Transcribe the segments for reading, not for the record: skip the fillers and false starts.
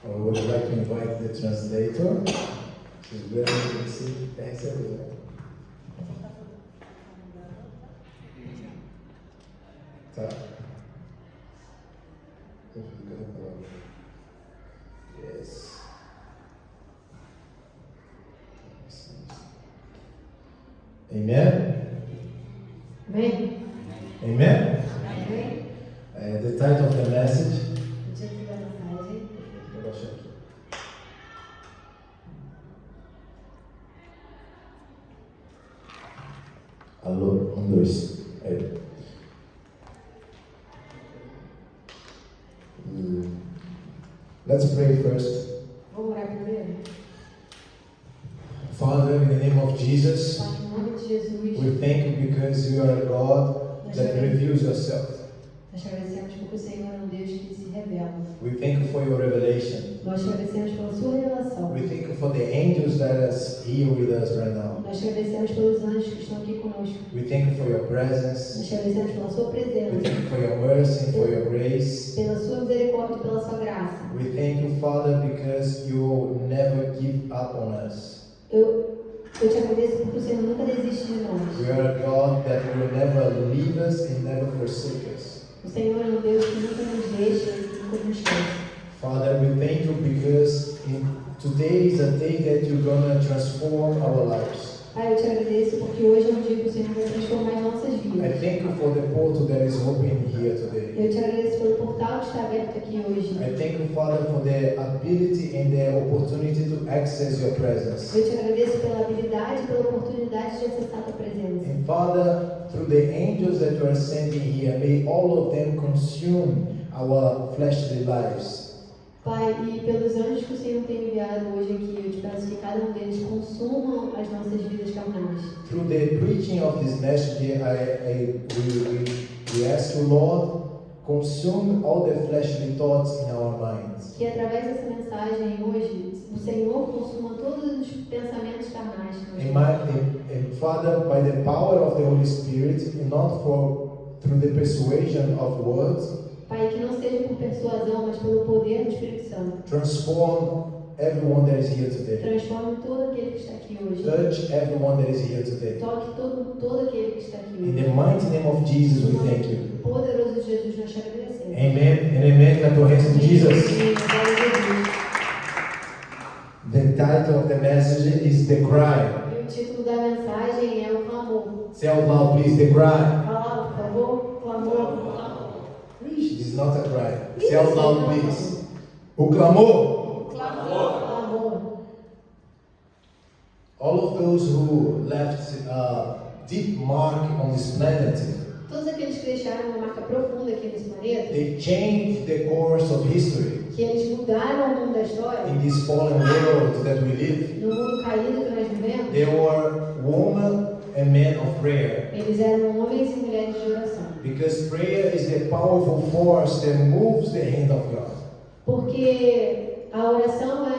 I would like to invite the translator. She's very busy. Thanks, everyone. Tá. Yes. Amen. Amém? Amen. Amém? The title of the message. O título da mensagem. Vou baixar aqui. Alô, 1, 2. Aí. Let's pray first. Vamos orar primeiro? Father, in the name of Jesus, Pai, em nome de Jesus, we thank you because you are a God that reveals yourself. nós te agradecemos porque o Senhor é um Deus que se revela. We thank you for your revelation. Nós te agradecemos pela sua revelação. We thank you for the angels that are here with us right now. Nós te agradecemos pelos anjos que estão aqui conosco. We thank you for your presence. Nós te agradecemos pela sua We presença, thank you for your mercy, for your grace. pela sua misericórdia e pela sua graça. We thank you, Father, because you never give up on us. Eu te agradeço porque o Senhor nunca desiste de nós. We are a God that will never leave us and never forsake us. O Senhor é um Deus que nunca nos deixa e nunca nos esquece. Father, we thank you because today is a day that you're going to transform our lives. Pai, eu te agradeço porque hoje é um dia que o Senhor vai transformar as nossas I vidas. thank you for the portal that is open here today. Eu te agradeço pelo portal que está aberto aqui hoje. I thank you, Father, for the ability and the opportunity to access your presence. Eu te agradeço pela habilidade e pela oportunidade de acessar a tua presença. And Father, through the angels that you are sending here, may all of them consume our fleshly lives. Pai, e pelos anjos que o Senhor tem enviado hoje aqui, eu te peço que cada um deles consumam as nossas vidas carnais. Through the preaching of this message, we ask you, Lord, consume all the fleshly thoughts in our minds. Que através dessa mensagem hoje, o Senhor consuma todos os pensamentos carnais que nós temos. And Father, by the power of the Holy Spirit, and not through the persuasion of words, Pai, que não seja por persuasão, mas pelo poder do Espírito Santo. transform everyone that is here today. Transforme todo aquele que está aqui hoje. Touch everyone that is here today. Toque todo aquele que está aqui In hoje. the mighty name of Jesus, we thank you. Poderoso Jesus, nós te agradecemos. Amen and amen. Clap your hands to Jesus. Amém. Glória a Jesus. The title of the message is The Cry. E o título da mensagem é o clamor. Say out loud, please, The Cry. Fala, por favor, clamor. This is not a cry. Say out loud, please. O clamor. Clamor. All of those who left a deep mark on this planet, Todos aqueles que deixaram uma marca profunda aqui nesse planeta, they changed the course of history que eles mudaram o mundo da história, in this fallen world that we live. no mundo caído que nós vivemos, They were women and men of prayer. eles eram homens e mulheres de oração. Because prayer is the powerful force that moves the hand of God. Porque a oração é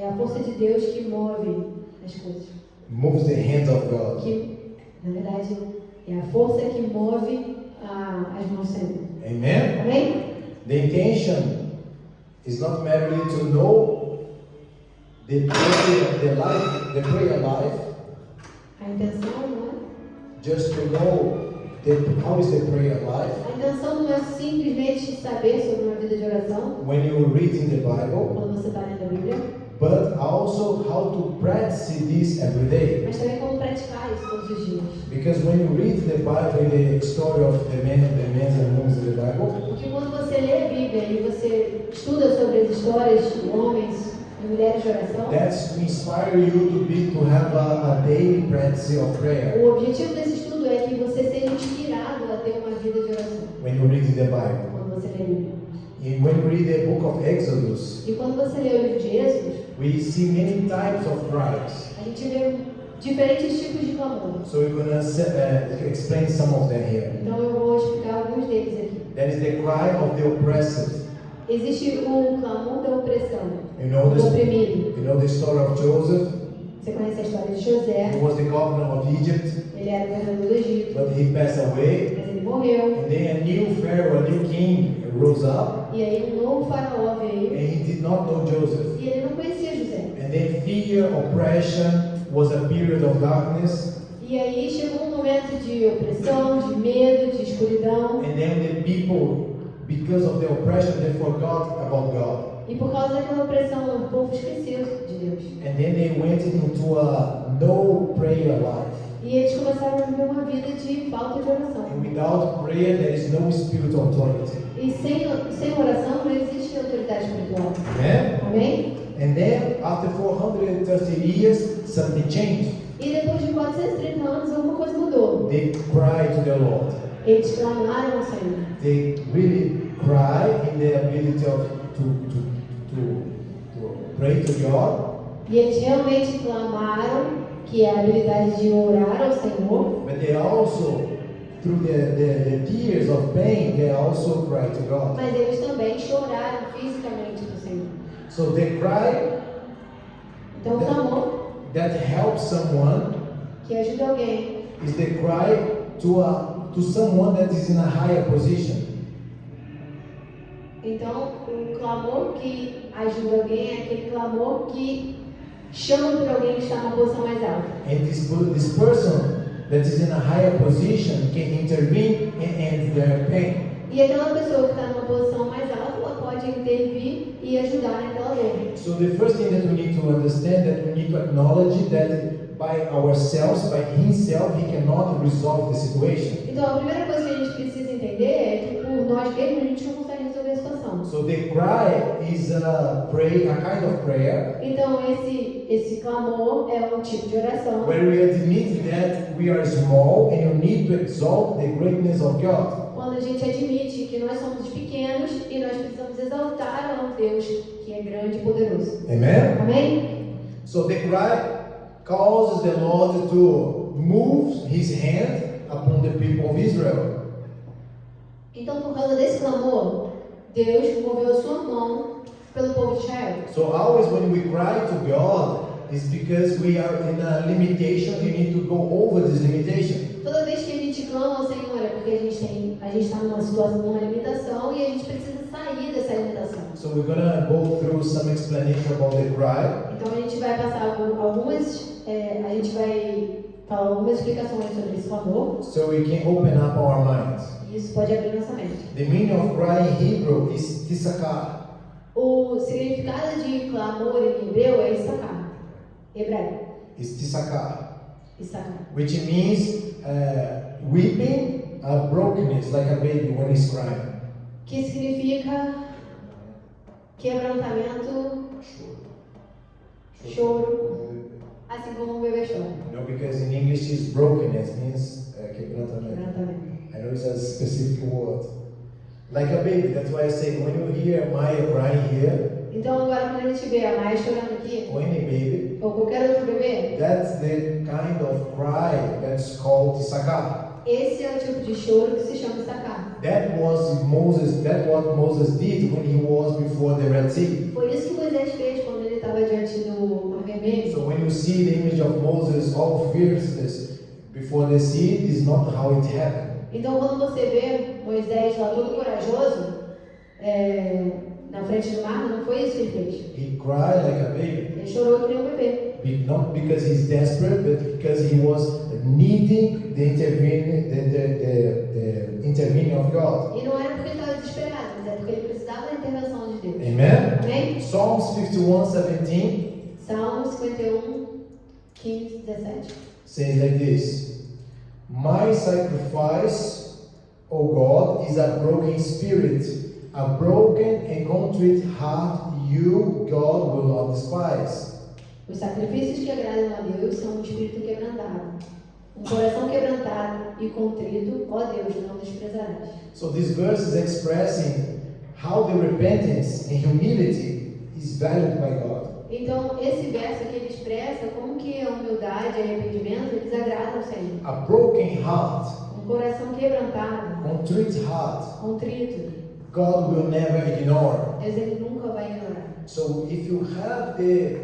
a força de Deus que move as coisas. Moves the hand of God. Que, na verdade, é a força que move as mãos do Senhor. Amen? Amém? The intention is not merely to know the prayer life, A intenção não é. just to know how is the prayer life. A intenção não é simplesmente saber sobre uma vida de oração, When you read in the Bible, quando você está lendo a Bíblia, but also how to practice this every day. mas também como praticar isso todos os dias. Because when you read the Bible, the story of the men and women in the Bible, Porque quando você lê a Bíblia e você estuda sobre as histórias de homens e mulheres de oração, that's to inspire you to have a daily practice of prayer. o objetivo desse estudo é que você seja inspirado a ter uma vida de oração. When you read in the Bible, Quando você lê a Bíblia. and when you read the book of Exodus, E quando você lê o livro de Êxodo, we see many types of cries. a gente vê diferentes tipos de clamor. So we're gonna explain some of them here. Então eu vou explicar alguns deles aqui. That is the cry of the oppressed. Existe o clamor da opressão, You know do oprimido. the story of Joseph. Você conhece a história de José, He was the governor of Egypt, ele era governador do Egito, but he passed away. mas ele morreu. And then a new Pharaoh, a new king rose up, E aí um novo faraó veio. and he did not know Joseph. E ele não conhecia José. And then fear, oppression was a period of darkness. E aí chegou um momento de opressão, de medo, de escuridão. And then the people, because of the oppression, they forgot about God. E por causa daquela opressão, o povo esqueceu de Deus. And then they went into a no prayer life. E eles começaram a viver uma vida de falta de oração. And without prayer, there is no spiritual authority. E sem oração não existe autoridade espiritual. Amen? Amém? And then, after 430 years, something changed. E depois de 430 anos, alguma coisa mudou. They cried to the Lord. Eles clamaram ao Senhor. They really cry in the ability of to pray to God. E eles realmente clamaram, que é a habilidade de orar ao Senhor. But they also, through the tears of pain, they also cry to God. Mas eles também choraram fisicamente ao Senhor. So they cry Então o clamor that helps someone que ajuda alguém is the cry to someone that is in a higher position. Então, o clamor que ajuda alguém é aquele clamor que chama por alguém que está numa posição mais alta. And this person that is in a higher position can intervene and end their pain. E aquela pessoa que está numa posição mais alta, ela pode intervir e ajudar naquela dor. So the first thing that we need to understand, that we need to acknowledge that by ourselves, by himself, he cannot resolve the situation. Então, a primeira coisa que a gente precisa entender é que por nós mesmos a gente não consegue resolver a situação. So the cry is a kind of prayer Então, esse clamor é um tipo de oração. where we admit that we are small and you need to exalt the greatness of God. Quando a gente admite que nós somos pequenos e nós precisamos exaltar a um Deus que é grande e poderoso. Amen? Amém? So the cry causes the Lord to move his hand upon the people of Israel. Então, por causa desse clamor, Deus moveu a sua mão pelo povo de Israel. So always when we cry to God, it's because we are in a limitation, you need to go over this limitation. Toda vez que a gente clama ao Senhor é porque a gente está numa situação, numa limitação e a gente precisa sair dessa limitação. So we're gonna go through some explanation about the cry. Então a gente vai passar a gente vai falar algumas explicações sobre esse clamor So we can open up our minds. e isso pode abrir nossa mente. The meaning of cry in Hebrew is tisakah. O significado de clamor em hebreu é Issacar. Hebraico. It's tisakah, Issacar. which means weeping, brokenness, like a baby when he's crying. Que significa quebrantamento, choro, assim como um bebê chora. You know, because in English is brokenness means quebrantamento. Quebrantamento. I know it's a specific word. Like a baby, that's why I say when you hear Maya crying here, Então agora quando a gente vê a Maia chorando aqui, or any baby, ou qualquer outro bebê, that's the kind of cry that's called tisakah. esse é o tipo de choro que se chama Issacar. That what Moses did when he was before the Red Sea. Foi isso que Moisés fez quando ele estava diante do Mar Vermelho. So when you see the image of Moses, all fierceness before the sea, this is not how it happened. Então quando você vê Moisés lá todo corajoso, na frente do mar, não foi isso que ele fez. He cried like a baby. Ele chorou que nem um bebê. Not because he's desperate, but because he was needing the intervening of God. E não era porque ele estava desesperado, mas é porque ele precisava da intervenção de Deus. Amen? Amém? Psalms 51:17 Salmo 51, 15, 17. says like this: My sacrifice, O God, is a broken spirit, a broken and contrite heart. You, God, will not despise. Os sacrifícios que agradam a Deus são um espírito quebrantado. Um coração quebrantado e contrito, ó Deus, não desprezarás. So this verse is expressing how the repentance and humility is valued by God. Então, esse verso aqui ele expressa como que a humildade e arrependimento eles agradam ao Senhor. A broken heart, Um coração quebrantado, contrite heart, contrito, God will never ignore. Deus ele nunca vai ignorar. So if you have the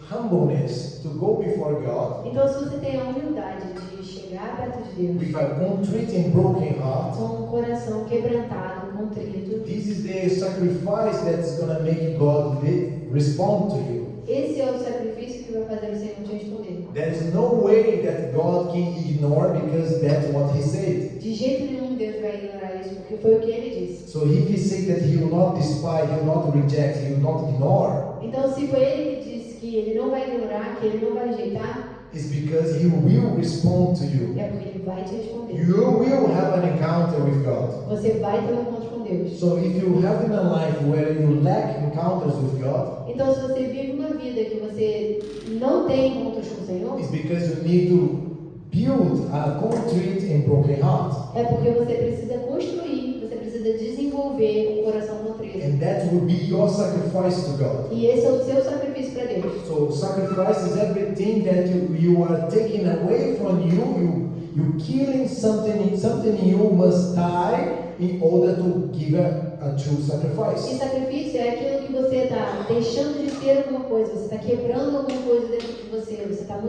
humbleness to go before God, Então, se você tem a humildade de chegar chegar perto de Deus with a contrite and broken heart, com um coração quebrantado, contrito, this is the sacrifice that's going to make God respond to you. esse é o sacrifício que vai fazer o Senhor te responder. There is no way that God can ignore because that's what He said. De jeito nenhum Deus vai ignorar isso, porque foi o que Ele disse. So if He said that He will not despise, He will not reject, He will not ignore, Então, se foi Ele que disse que Ele não vai ignorar, que Ele não vai rejeitar, it's because He will respond to you. é porque Ele vai te responder. You will have an encounter with God. Você vai ter um encontro com Deus. So if you have in a life where you lack encounters with God, Então, se você vive uma vida que você não tem encontros com o Senhor, it's because you need to build a contrite and broken heart. é porque você precisa construir, você precisa desenvolver um coração contrito. And that will be your sacrifice to God. E esse é o seu sacrifício para Deus. So sacrifice is everything that you are taking away from you. You killing something you must die in order to give a true E sacrifice. sacrifício é aquilo que você está deixando de ter alguma coisa, você está quebrando alguma coisa dentro de você está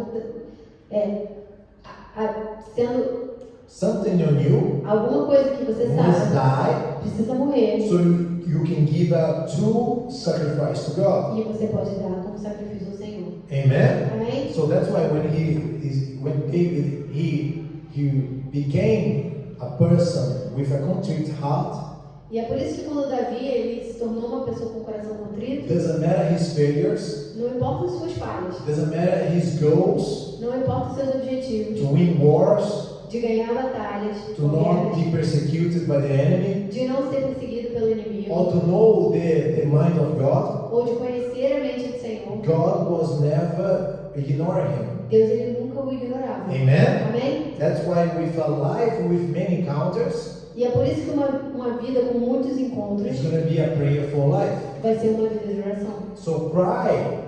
sendo Something on you alguma coisa que você must sabe die precisa morrer so you can give a true sacrifice to God. e você pode dar como sacrifício ao Senhor. Amen. Amém? So that's why when David he became a person with a contrite heart. E é por isso que quando Davi ele se tornou uma pessoa com o coração contrito, Doesn't matter his failures, não importa as suas falhas, doesn't matter his goals, não importa os seus objetivos, to win wars, de ganhar batalhas, to not be persecuted by the enemy, de não ser perseguido pelo inimigo, or to know the mind of God. ou de conhecer a mente do Senhor. God was never ignoring him. Deus ele nunca o ignorava. Amen. Amém? That's why with a life with many encounters, E é por isso que uma vida com muitos encontros it's going to be a prayerful life. vai ser uma vida de oração. So cry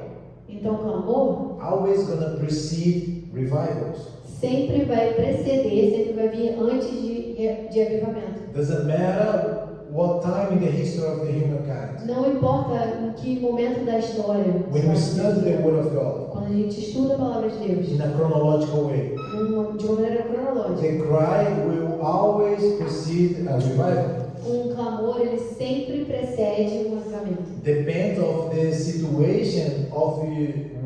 Então, clamor always going to precede revivals. sempre vai preceder, sempre vai vir antes de avivamento. Doesn't matter what time in the history of the humankind. Não importa em que momento da história, When we study the Word of God quando a gente estuda a palavra de Deus, in a chronological way, de uma maneira cronológica, the cry will always precede a revival. clamor ele sempre precede um avivamento. Depends of the situation of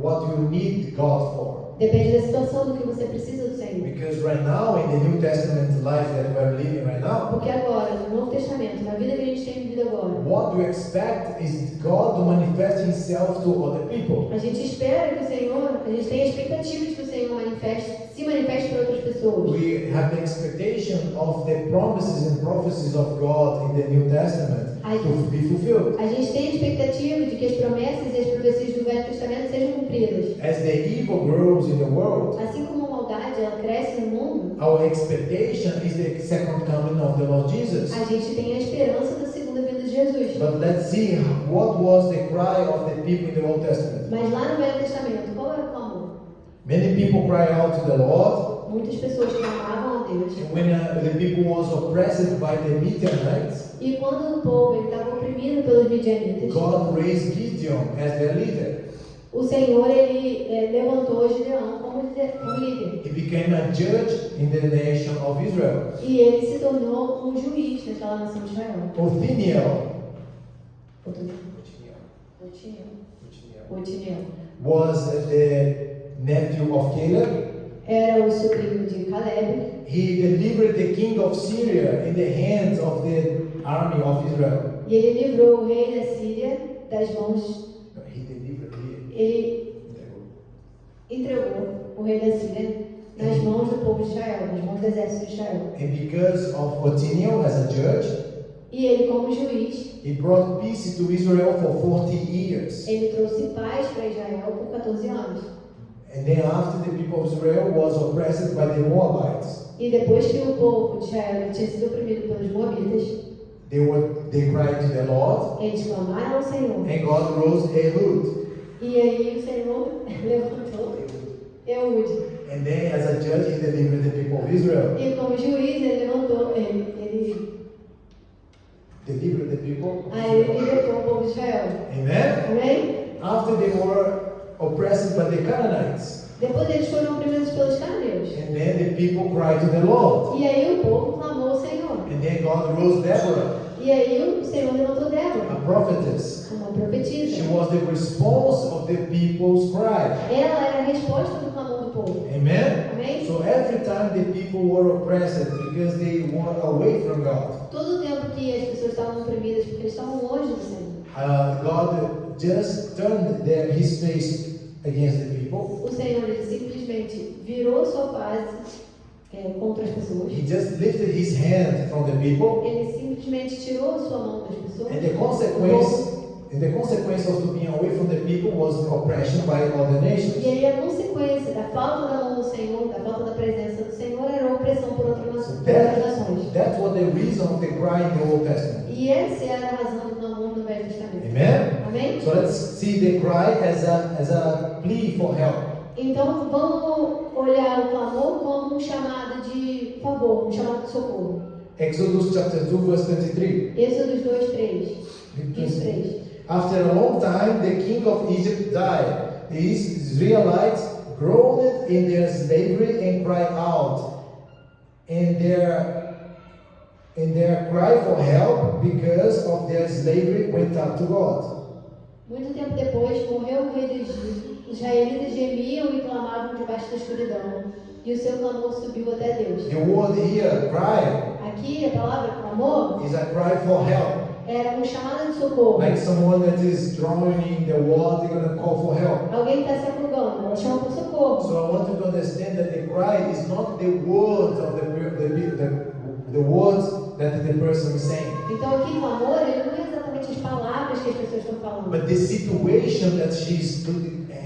what you need God for. Depende da situação do que você precisa do Senhor. Because right now in the New Testament life that we are living right now, Porque agora, no Novo Testamento, na vida que a gente tem vivido agora, what you expect is God to manifest Himself to other people. a gente espera que o Senhor, a gente tem a expectativa de que o Senhor se manifeste para outras pessoas. We have the expectation of the promises and prophecies of God in the New Testament to be fulfilled. A gente tem a expectativa de que as promessas e as profecias do Velho Testamento sejam cumpridas. As the evil grows in the world, Assim como a maldade ela cresce no mundo, our expectation is the second coming of the Lord Jesus. a gente tem a esperança da segunda vinda de Jesus. But let's see what was the cry of the people in the Old Testament. Mas lá no Velho Testamento, qual era o clamor? Many people cry out to the Lord. Muitas pessoas clamavam a Deus. And when the people was oppressed by the Midianites, E quando o povo estava oprimido pelos midianitas, God raised Gideon as their leader. o Senhor ele levantou Gideão como líder. He became a judge in the nation of Israel. E ele se tornou um juiz naquela nação de Israel. Othniel Otiniel was the nephew of Caleb. era o sobrinho de Caleb. He delivered the king of Syria in the hands of the army of Israel. E ele livrou o rei da Síria das mãos. No, he delivered. Ele entregou o rei da Síria nas mãos do povo de Israel, nas mãos do exército de Israel. And because of Othniel as a judge, E ele, como juiz, he brought peace to Israel for 40 years. ele trouxe paz para Israel por 14 anos. And then after the people of Israel was oppressed by the Moabites, E depois que o povo de Israel tinha sido oprimido pelos moabitas, they cried to the Lord, eles clamaram ao Senhor. and God rose Ehud. E aí o Senhor levantou Eude. And then as a judge, he delivered the people of Israel. E como juiz, ele levantou, ele Delivered the people. aí ele libertou o povo de Israel. Amen. Amém? After they were oppressed by the Canaanites, Depois eles foram oprimidos pelos cananeus. And then the people cried to the Lord. E aí o povo clamou ao Senhor. And then God rose Deborah, E aí o Senhor levantou Débora, a prophetess. uma She profetisa. was the response of the people's cry. Ela era a resposta do clamor do povo. Amen? Amém? So every time the people were oppressed because they were away from God, Todo o tempo que as pessoas estavam oprimidas porque eles estavam longe do Senhor, God just turned his face against the people. o Senhor ele simplesmente virou sua face contra as pessoas. He just lifted his hand from the people. Ele simplesmente tirou sua mão das pessoas. And the consequence of being away from the people was oppression by other nations. E aí a consequência da falta da mão do Senhor, da falta da presença do Senhor, era a opressão por outras nações. That was the reason of the cry in the Old Testament. E essa era a razão do clamor no Velho Testamento. Amen? Amém? So let's see the cry as a plea for help. Então vamos olhar o clamor como um chamado de favor, um chamado de socorro. Exodus chapter 2 verse 23. Êxodos 2:3. 23. After a long time, the king of Egypt died. The Israelites groaned in their slavery and cried out. And their cry for help because of their slavery went up to God. Muito tempo depois, morreu o rei do Egito. Os israelitas gemiam e clamavam debaixo da escuridão, e o seu clamor subiu até Deus. The word here, cry, Aqui a palavra clamor is a cry for help. era um chamado de socorro. Like someone that is drowning in the water, they're going to call for help. Alguém está se afogando, ela chama por socorro. So I want you to understand that the cry is not the words of the words that the person is saying, Então aqui clamor, ele não é exatamente as palavras que as pessoas estão falando, but the situation that she's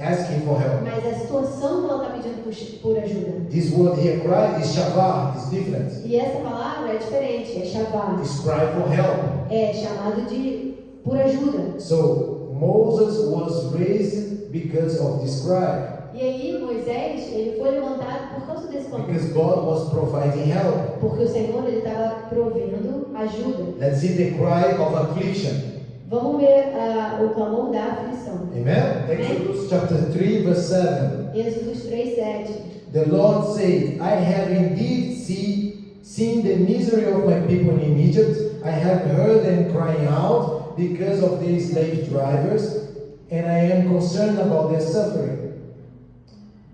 asking for help. mas a situação que ela está pedindo por ajuda. This word here, cry, is shavah, is different. E essa palavra é diferente, é shavá, It's cry for help. é chamado de por ajuda. So Moses was raised because of this cry, E aí Moisés, ele foi levantado por causa desse clamor, because God was providing help. porque o Senhor ele estava provendo ajuda. Let's see the cry of affliction. Vamos ver o clamor da aflição. Amen. Exodus chapter 3 verse 7. Êxodos 3:7. The Lord said, I have indeed seen the misery of my people in Egypt. I have heard them crying out because of their slave drivers, and I am concerned about their suffering.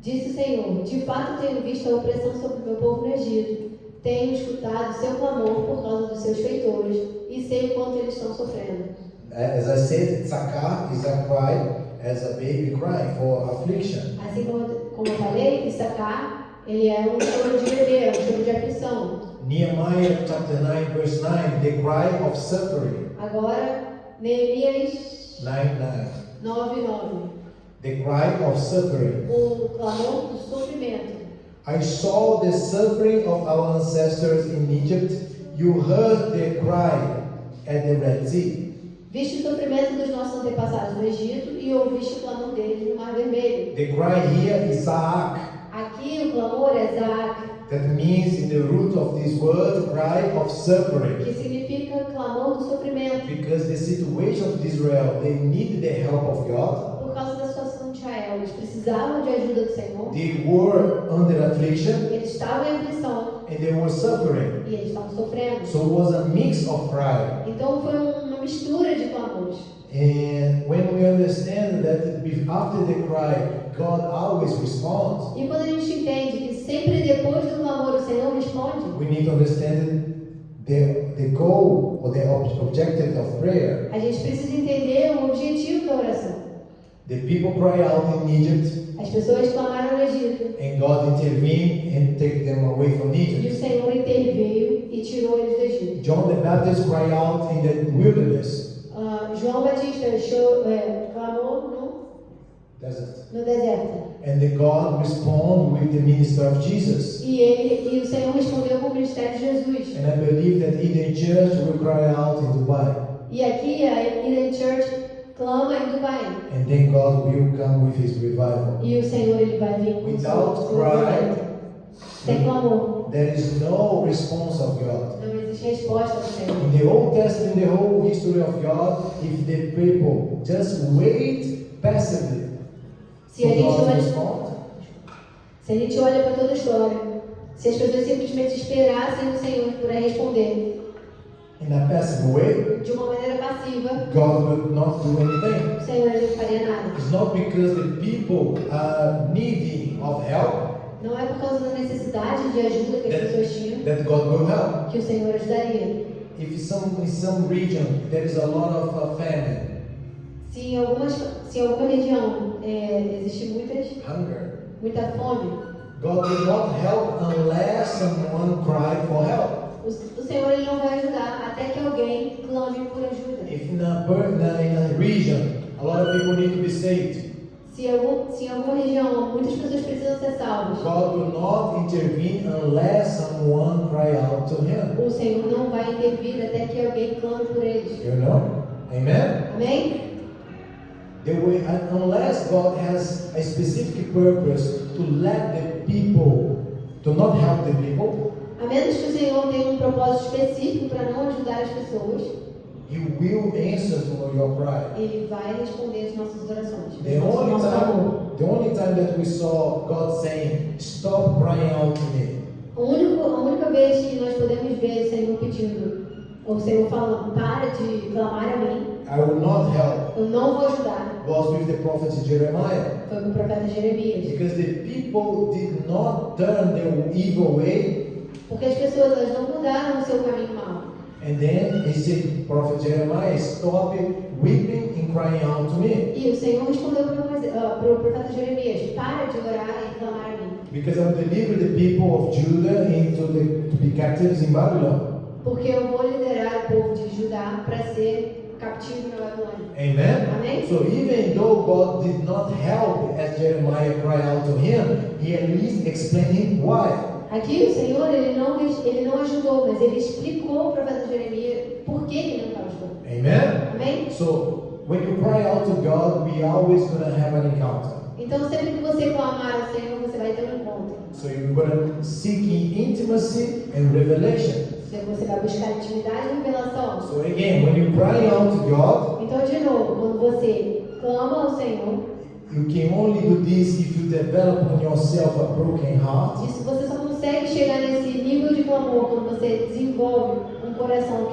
Disse o Senhor: de fato tenho visto a opressão sobre o meu povo no Egito. Tenho escutado seu clamor por causa dos seus feitores e sei o quanto eles estão sofrendo. As I said, tzaka is a cry as a baby cry for affliction. Assim como eu falei, Issacar, ele é um choro de bebê, um choro de aflição. Nehemiah chapter 9 verse 9, the cry of suffering. Agora, Neemias 9:9. 9:9. The cry of suffering. O clamor do sofrimento. I saw the suffering of our ancestors in Egypt. You heard their cry at the Red Sea. Viste o sofrimento dos nossos antepassados no Egito e ouviste o clamor deles no Mar Vermelho. The cry here is Zaak. Aqui o clamor é Zaak, That means in the root of this word, cry of suffering. que significa clamor do sofrimento. Because the situation of Israel, they needed the help of God. Por causa da situação de Israel, eles precisavam de ajuda do Senhor. They were under affliction Eles estavam em aflição and they were suffering. e eles estavam sofrendo. So it was a mix of cry. Então foi uma mistura de clamores. And when we understand that after the cry, God always responds, E quando a gente entende que sempre depois do clamor o Senhor responde, we need to understand the goal or the objective of prayer. a gente precisa entender o objetivo da oração. The people cry out in Egypt, As pessoas clamaram no Egito and God intervened and take them away from e Egypt. o Senhor interveio e tirou eles do Egito. John the Baptist cried out in the wilderness, João Batista clamou desert, no deserto. and the God responded with the ministry of Jesus. E o Senhor respondeu com o ministério de Jesus. And I believe that Eden Church will cry out in Dubai, E aqui a Eden Church clama em Dubai. and then God will come with His revival. E o Senhor ele vai vir com Without seu cry, avivamento. Sem clamor, there is no response of God. não existe resposta do Senhor. In the Old Testament, the whole history of God, if the people just wait passively Se a for gente God to olha, respond, Se a gente olha para toda a história, se as pessoas simplesmente esperassem o Senhor para responder in a passive way, de uma maneira passiva, God would not do anything. o Senhor ele não faria nada. It's not because the people are needy of help Não é por causa da necessidade de ajuda que as pessoas tinham that God will help. que o Senhor ajudaria. If in some region there is a lot of famine, Se em alguma região existe muita fome, God will not help unless someone cry for help. o Senhor ele não vai ajudar até que alguém clame por ajuda. If in a region a lot of people need to be saved, Se em alguma região muitas pessoas precisam ser salvas, God will not intervene unless someone cry out to Him. o Senhor não vai intervir até que alguém clame por eles. You know? Amen? Amém? Unless God has a specific purpose to let the people, to not help the people, A menos que o Senhor tenha um propósito específico para não ajudar as pessoas, He will answer to your cry. Ele vai responder as nossas orações. The only time that we saw God saying, "Stop crying out to me," A única vez que nós podemos ver o Senhor pedindo, ou o Senhor falando, para de clamar a mim, I will not help, eu não vou ajudar, was with the prophet Jeremiah. foi com o profeta Jeremias. Because the people did not turn their evil way, Porque as pessoas elas não mudaram o seu caminho mau. and then he said, Prophet Jeremiah, stop weeping and crying out to me. E o Senhor respondeu para o profeta Jeremias, para de orar e clamar a mim. Because I will deliver the people of Judah to be captives in Babylon. Porque eu vou liderar o povo de Judá para ser cativo na Babilônia. Amen? Amém? So even though God did not help as Jeremiah cried out to him, he at least explained him why. Aqui o Senhor ele não ajudou, mas ele explicou ao profeta Jeremias por que ele não estava ajudando. Amen? Amém? So when you cry out to God, we always gonna have an encounter. Então sempre que você clamar ao Senhor, você vai ter um encontro. So you're gonna seek intimacy and revelation. Você vai buscar intimidade e revelação. So again, when you cry out to God, Então de novo, quando você clama ao Senhor, you can only do this if you develop in yourself a broken heart. isso você só consegue chegar nesse nível de clamor quando você desenvolve um coração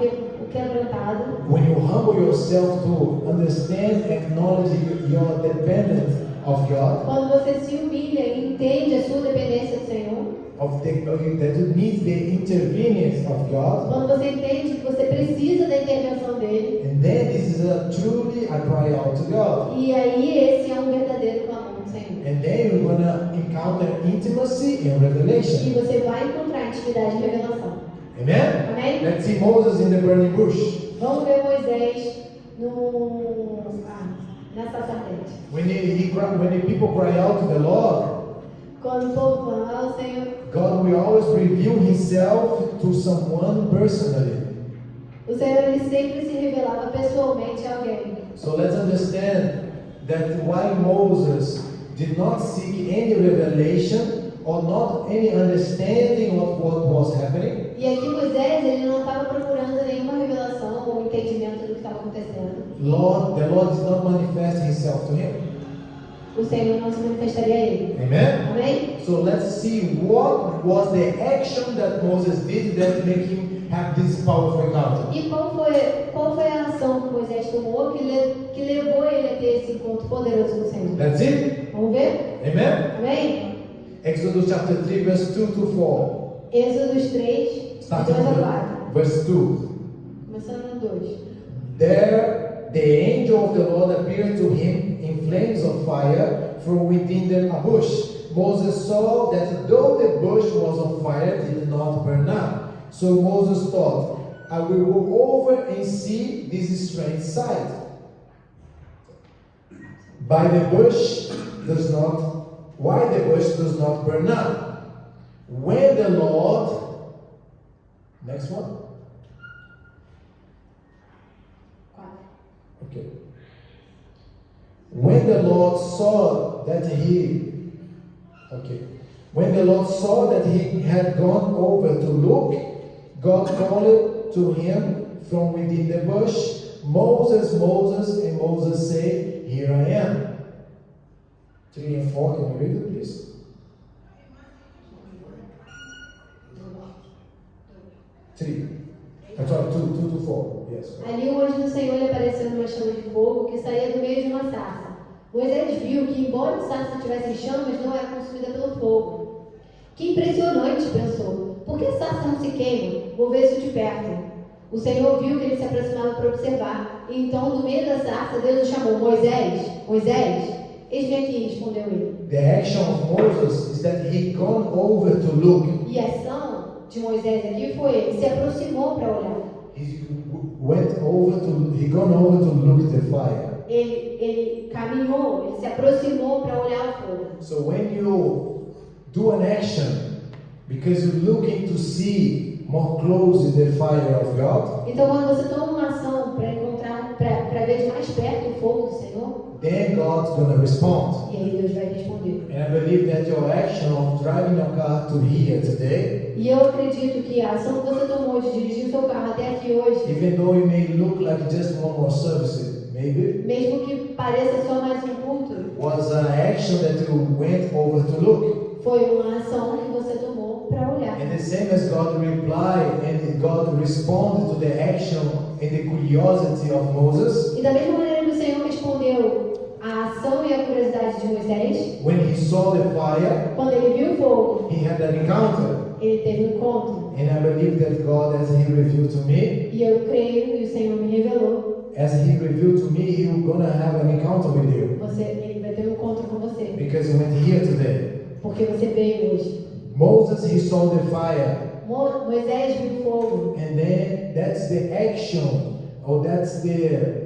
quebrantado. When you humble yourself to understand and acknowledge your dependence of God, Quando você se humilha e entende a sua dependência do Senhor. that you need the intervenience of God, Quando você entende que você precisa da intervenção dele. and then this is truly a cry out to God. E aí esse é um verdadeiro clamor do Senhor. And then you're gonna encounter intimacy and revelation. E você vai encontrar intimidade e revelação. Amen? Amém? Let's see Moses in the burning bush. Vamos ver Moisés na estação ardente. When the people cry out to the Lord, Quando o povo clama ao Senhor, God will always reveal Himself to someone personally. o Senhor ele sempre se revelava pessoalmente a alguém. So let's understand that while Moses did not seek any revelation or not any understanding of what was happening, E aqui Moisés ele não estava procurando nenhuma revelação ou entendimento do que estava acontecendo. the Lord did not manifest Himself to him. O Senhor não se manifestaria a ele. Amen? Amém? So let's see what was the action that Moses did that made him have this powerful encounter. E qual foi a ação que Moisés tomou que levou ele a ter esse encontro poderoso com o Senhor? That's it? Vamos ver? Amen? Amém? Exodus chapter 3 verse 2 to 4. Êxodos 3, de 2 Starting a 4. with verse 2. Começando no 2. There the angel of the Lord appeared to him in flames of fire from within a bush. Moses saw that though the bush was on fire, it did not burn up. So Moses thought, I will go over and see this strange sight. Why the bush does not burn up? When the Lord, next one. 4. Okay. When the Lord saw that he had gone over to look, God called to him from within the bush, Moses, Moses, and Moses said, Here I am. 3 and 4, can you read it, please? 3. I'm sorry, 2 to 4. Yes. Ali o anjo do Senhor lhe apareceu numa chama de fogo que saía do meio de uma sarça. Moisés viu que, embora a sarça tivesse chamas, não era consumida pelo fogo. Que impressionante, pensou. Por que a sarça não se queima? Vou ver isso de perto. O Senhor viu que ele se aproximava para observar. E então, do meio da sarça, Deus o chamou: Moisés, Moisés. Eis-me aqui, respondeu ele. The action of Moses is that he gone over to look. E a ação de Moisés aqui foi: ele se aproximou para olhar. He gone over to look the fire. Ele caminhou, ele se aproximou para olhar o fogo. So when you do an action because you're looking to see more closely the fire of God, Então, quando você toma uma ação para encontrar, para ver de mais perto o fogo do Senhor, then God's gonna respond. e aí Deus vai responder. And I believe that your action of driving your car to here today, E eu acredito que a ação que você tomou de dirigir o seu carro até aqui hoje, even though it may look like just one more service, maybe, mesmo que pareça só mais um culto, was an action that you went over to look. foi uma ação que você tomou para olhar. And the same as God replied and God responded to the action and the curiosity of Moses, E da mesma maneira que o Senhor respondeu a ação e a curiosidade de Moisés, when he saw the fire, quando ele viu o fogo, he had an encounter. ele teve um encontro. And I believe that God, as He revealed to me, E eu creio, e o Senhor me revelou, as He revealed to me, He was gonna have an encounter with you ele vai ter um encontro com você, because He went here today. porque você veio hoje. Moses, he saw the fire, Moisés viu o fogo. and then that's the action, or that's the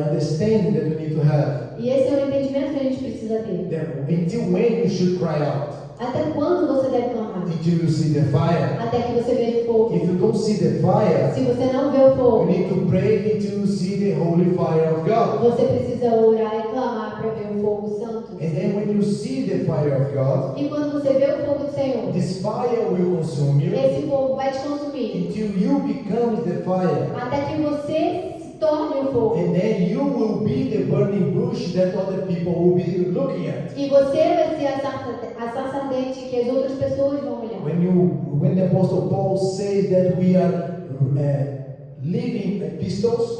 understanding that we need to have. E esse é o entendimento que a gente precisa ter. That until when you should cry out, Até quando você deve clamar? until you see the fire. Até que você veja o fogo. If you don't see the fire, Se você não vê o you fogo, need to pray until you see the holy fire of God. você precisa orar e clamar para ver o fogo santo. And then when you see the fire of God, E quando você vê o fogo do Senhor, this fire will consume you esse fogo vai te consumir. until you become the fire. Até que você se torne o fogo. And then you will be the burning bush that other people will be looking at. E você vai ser a sarça ardente que as outras pessoas vão olhar. When the Apostle Paul says that we are living epistles,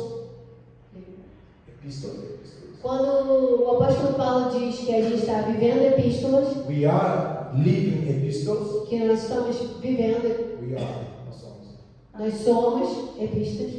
Quando o apóstolo Paulo diz que a gente está vivendo epístolas, we are living epistles. que nós estamos vivendo, We are, nós somos epístolas.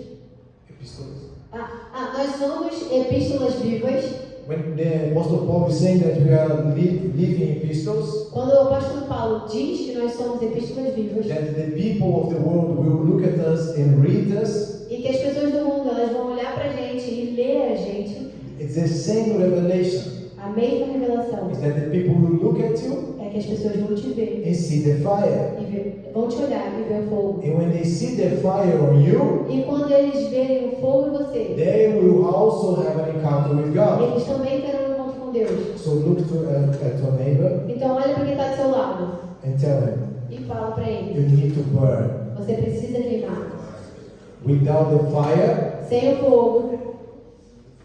epistles. Nós somos epístolas vivas. When the Apostle Paul is saying that we are living epistles, Quando o apóstolo Paulo diz que nós somos epístolas vivas, that the people of the world will look at us and read us, e que as pessoas do mundo elas vão olhar pra gente e ler a gente, it's the same revelation. a mesma revelação Is that the people will look at you é que as pessoas vão te ver and see the fire. e vão te olhar e ver o fogo. And when they see the fire on you, E quando eles verem o fogo em você, they will also have an encounter with God. eles também terão um encontro com Deus. So look at your neighbor Então olha para quem está do seu lado and tell him, e fala para ele: you need to burn. você precisa queimar. Without the fire, Sem o fogo,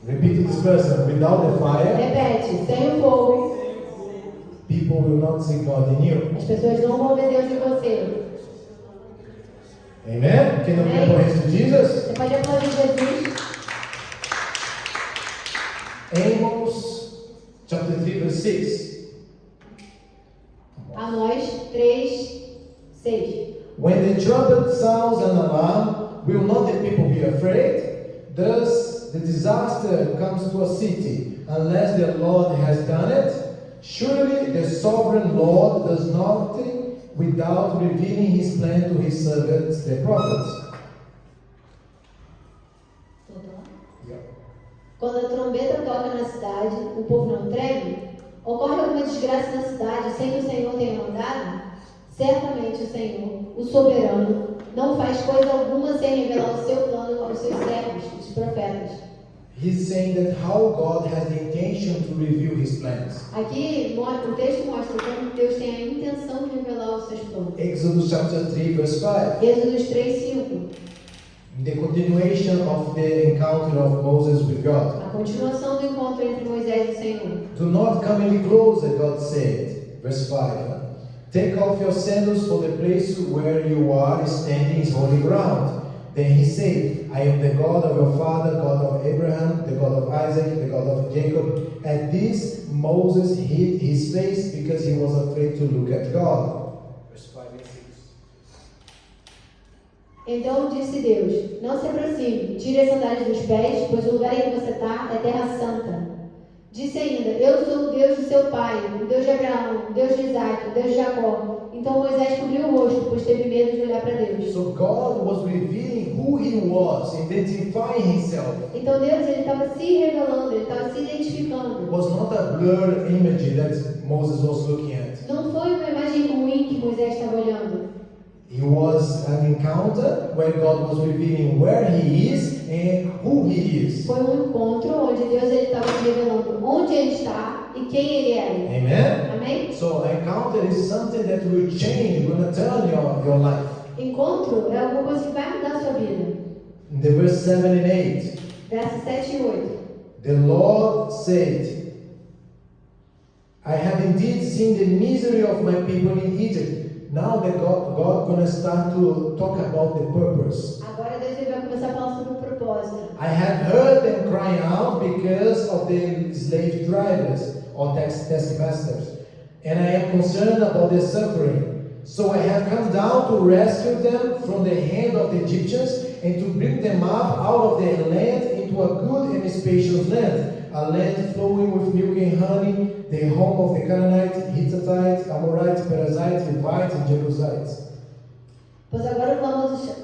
repeat to this person, without the fire, repete, sem o fogo, people will not see God in you. as pessoas não vão ver Deus em você. Amen? Can you clap your hands to Jesus? Você pode aplaudir Jesus? Amos chapter 3 verse 6. Amós 3:6. When the trumpet sounds an alarm, will not the people be afraid? Thus the disaster comes to a city, unless the Lord has done it. Surely the sovereign Lord does nothing without revealing his plan to his servants, the prophets. Quando a trombeta toca na cidade, o povo não treme? Ocorre alguma desgraça na cidade sem que o Senhor tenha mandado? Certamente o Senhor, o soberano, não faz coisa alguma sem revelar o seu plano aos seus servos, os profetas. He's saying that how God has the intention to reveal his plans. Aqui o texto mostra como Deus tem a intenção de revelar os seus planos. Exodus chapter 3 verse 5. Êxodo 3:5. The continuation of the encounter of Moses with God. A continuação do encontro entre Moisés e o Senhor. Do not come any closer, God said. Verse 5. Take off your sandals, for the place where you are standing is holy ground. Then he said, I am the God of your father, God of Abraham, the God of Isaac, the God of Jacob. At this, Moses hid his face because he was afraid to look at God. Verse 5 and 6. Então disse Deus, não se aproxime, tire as sandálias dos pés, pois o lugar em que você está é terra santa. Disse ainda, eu sou o Deus do seu pai, o Deus de Abraão, o Deus de Isaac, o Deus de Jacó. Então Moisés cobriu o rosto, pois teve medo de olhar para Deus. So God was revealing who he was, identifying himself. Então Deus ele estava se revelando, ele estava se identificando. It was not a blurred image that Moses was looking at. Não foi uma imagem ruim que Moisés estava olhando. It was an encounter where God was revealing where he is and who he is. Foi um encontro onde Deus ele estava se revelando onde ele está e quem ele é. Amen? Amém? So an encounter is something that will change, going to turn your life. Encontro é alguma coisa que vai mudar a sua vida. In the verse 7 and 8, Versos 7 e 8. the Lord said, I have indeed seen the misery of my people in Egypt. Now that God going to start to talk about the purpose. Agora Deus ele vai começar a falar sobre o propósito. I have heard them crying out because of the slave drivers or taskmasters, and I am concerned about their suffering. So I have come down to rescue them from the hand of the Egyptians and to bring them up out of their land into a good and spacious land, a land flowing with milk and honey, the home of the Canaanites, Hittites, Amorites, Perizzites, Hivites, and Jebusites. Pois agora o clamor do chão.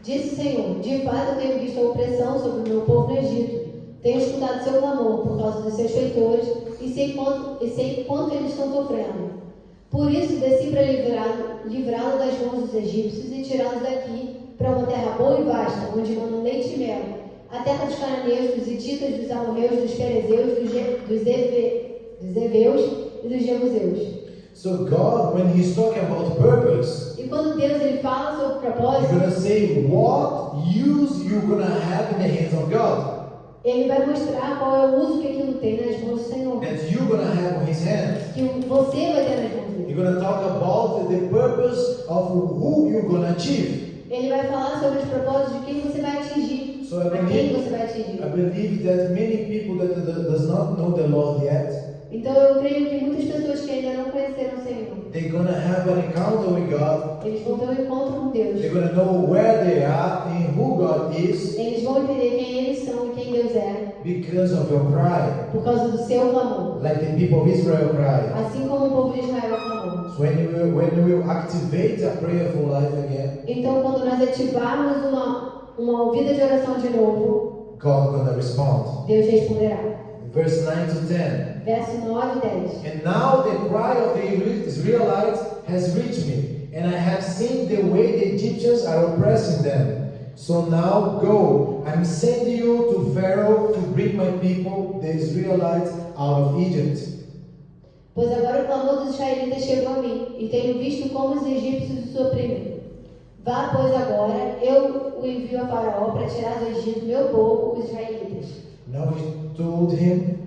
Disse o Senhor, de fato eu tenho visto a opressão sobre o meu povo no Egito. Tenho escutado seu clamor por causa dos seus feitores e sei quanto eles estão sofrendo. Por isso desci para livrá-lo das mãos dos egípcios e tirá-los daqui para uma terra boa e vasta, onde mandam leite e mel, a terra dos cananeus, dos hititas, dos amorreus, dos ferezeus, dos heveus e dos jebuseus. So God, when He's talking about purpose, E quando Deus ele fala sobre o He's propósito, gonna say what use you're gonna have in the hands of God. ele vai mostrar qual é o uso que aquilo tem nas mãos do Senhor. That you're gonna have on His hands. Que você vai ter nas mãos dele. You're gonna talk about the purpose of who you're gonna achieve. Ele vai falar sobre os propósitos de quem você vai atingir. So I A quem believe, você vai atingir. I believe that many people that does not know the Lord yet, Então eu creio que muitas pessoas que ainda não conheceram o Senhor, they're gonna have an encounter with God. eles vão ter um encontro com Deus. They're gonna know where they are and who God is Eles vão entender quem eles são e quem Deus é, because of your cry, por causa do seu clamor. like the people of Israel cry. Assim como o povo de Israel clamou. So when you will activate a prayerful life again, Então quando nós ativarmos uma vida de oração de novo, God gonna respond. Deus responderá. Verse 9 to 10. Verso 9 e 10. And now the cry of the Israelites has reached me, and I have seen the way the Egyptians are oppressing them. So now go, I'm sending you to Pharaoh to bring my people, the Israelites, out of Egypt. Pois agora o clamor dos israelitas chegou a mim, e tenho visto como os egípcios os oprimem. Vá, pois agora, eu o envio a Faraó para tirar do Egito meu povo, os israelitas. Now he told him,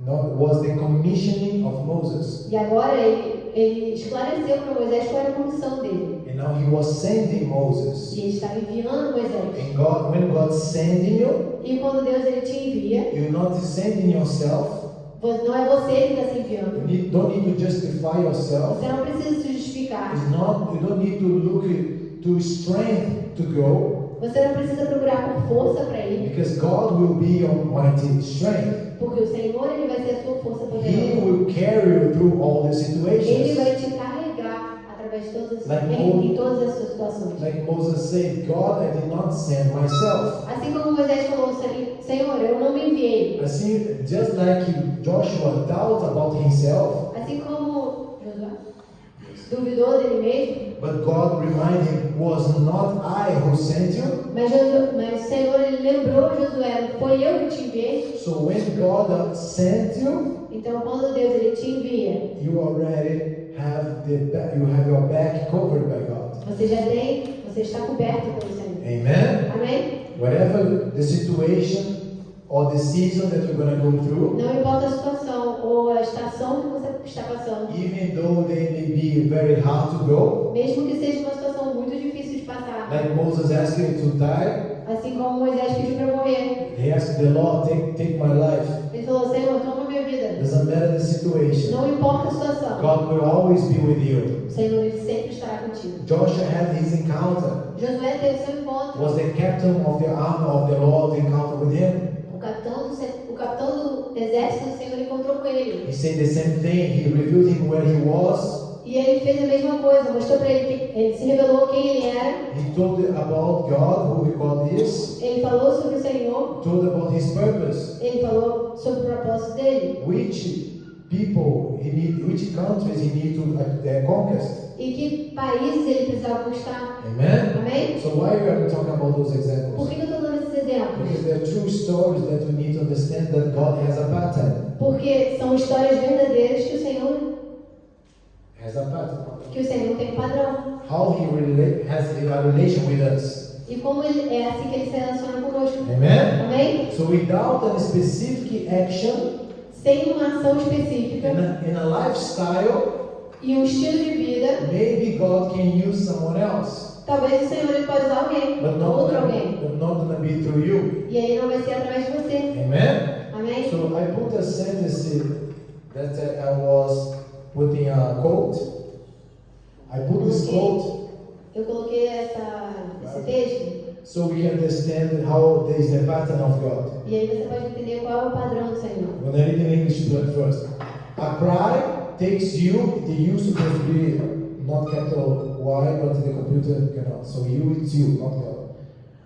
no, it was the commissioning of Moses. E agora ele esclareceu para Moisés qual era a comissão dele. And now he was sending Moses. E ele estava enviando Moisés. And God, when God sending you, E quando Deus ele te envia, you're not sending yourself. não é você que está se enviando. Don't need to justify yourself. Você não precisa se justificar. You don't need to look to strength to go, Você não precisa procurar por força para ir. because God will be your mighty strength. Porque o Senhor ele vai ser a sua força He poderosa. will carry you through all the Ele situations. vai te carregar através de todas Like em todas as suas situações. Like Moses said, God, I did not send myself. Assim como Moisés falou, Senhor, eu não me enviei. Assim, just like Joshua doubted about himself, Assim como Josué duvidou dele mesmo, but God reminded him, was not I who sent you? mas o Senhor ele lembrou Josué, foi eu que te enviei. So when God sent you, Então quando Deus ele te envia, you already have you have your back covered by God. você está coberto pelo Senhor. Amen. Amém? Whatever the situation or the season that you're going to go through, Não importa a situação ou a estação que você está passando. even though they may be very hard to go, Mesmo que seja uma situação muito difícil de passar. like Moses asked him to die, Assim como Moisés pediu para morrer. he asked the Lord, take my life. Ele falou, Senhor, toma minha vida. Doesn't matter the situation. Não importa a situação. God will always be with you. O Senhor, Ele sempre estará contigo. Joshua had his encounter. Josué teve seu encontro. Was the captain of the army of the Lord encounter with him? O capitão do exército do Senhor encontrou com ele. He said the same thing. He revealed him where he was. E ele fez a mesma coisa, mostrou para ele que ele se revelou quem ele era. He told about God, who God is. Ele falou sobre o Senhor. Told about his purpose. Ele falou sobre o propósito dele. Which people he need, which countries he need to conquest. E que países ele precisava conquistar. Amen. Amém? So why are we talking about those Por examples? que eu estou dando esses exemplos? Because they're true stories that we need to understand that God has a pattern. Porque são histórias verdadeiras que o Senhor tem um padrão. How he has a relation with us. E como ele, é assim que ele se relaciona conosco. Amen. Amém? So without a specific action Sem uma ação específica in a lifestyle, e um estilo de vida, maybe God can use someone else, talvez o Senhor ele pode usar alguém, outro alguém. but not gonna be through you. E aí não vai ser através de você. Amen. Amém? So I put a sentence that I was putting a quote. I put this quote Eu coloquei esse texto so we can understand how there is a pattern of God. e aí você pode entender qual é o padrão do Senhor. When I read in English first. A cry takes you, the you supposed to be not capital Y, but the computer cannot. So you, it's you, not God.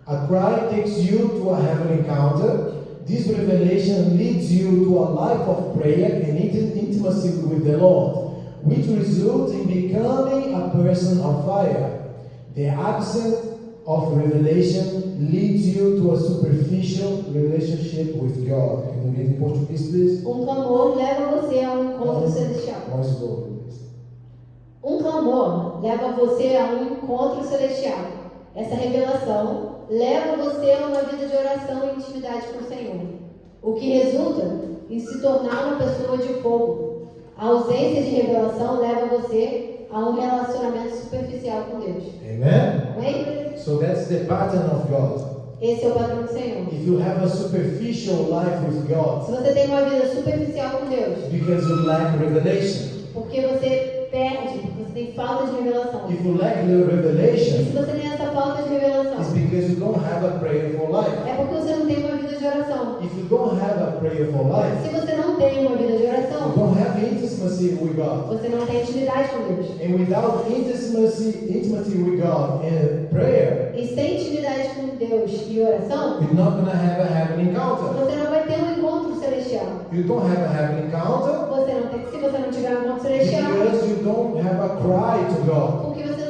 A cry takes you to a heavenly encounter. This revelation leads you to a life of prayer and intimacy with the Lord, which results in becoming a person of fire. The absence of revelation leads you to a superficial relationship with God. Can you read in Portuguese, please? Clamor leva você a encontro celestial. More slowly, please. Clamor leva você a encontro celestial. Essa revelação leva você a uma vida de oração e intimidade com o Senhor, o que resulta em se tornar uma pessoa de fogo. A ausência de revelação leva você a um relacionamento superficial com Deus. Amen? Amém? So that's the pattern of God. Esse é o padrão do Senhor. If you have a superficial life with God, Se você tem uma vida superficial com Deus, because you lack revelation. porque você perde, porque você tem falta de revelação. If you lack the E revelation, se você tem essa falta de revelação, it's because you don't have a prayerful life. é porque você não tem uma vida de oração. If you don't have a prayerful life, Se você não tem uma vida de you oração, don't have intimacy with God. você não tem intimidade com Deus. And without intimacy with God and prayer, E sem intimidade com Deus e oração, you're not going to have a heavenly encounter. você não vai ter um encontro celestial. You don't have a heavenly encounter Se você não tiver um encontro celestial, because you don't have a cry to God. porque você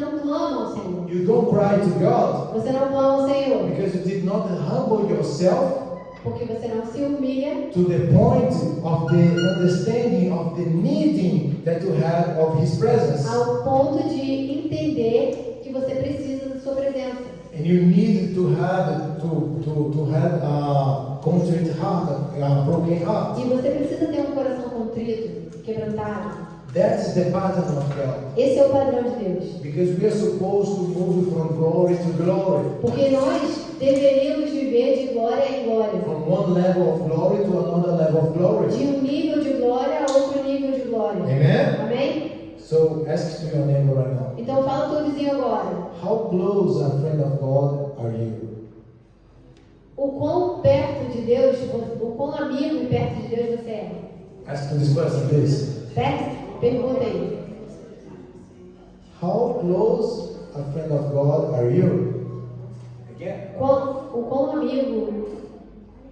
não clama ao Senhor. You don't cry to God Você não clama ao Senhor, because you did not humble yourself porque você não se humilha to the point of the understanding of the needing that you have of His presence. ao ponto de entender que você precisa da sua presença. And you need to have a contrite heart, a broken heart. E você precisa ter um coração contrito, quebrantado. That's the pattern of God. Esse é o padrão de Deus. Because we are supposed to move from glory to glory. Porque nós deveríamos viver de glória em glória. From one level of glory to another level of glory. De um nível de glória a outro nível de glória. Amen? Amém? So ask to your neighbor right now. Então fala pro teu vizinho agora. How close a friend of God are you? O quão perto de Deus, o quão amigo e perto de Deus você é. Ask to this person, please. Pergunta aí. How close a friend of God are you? Again. O quão amigo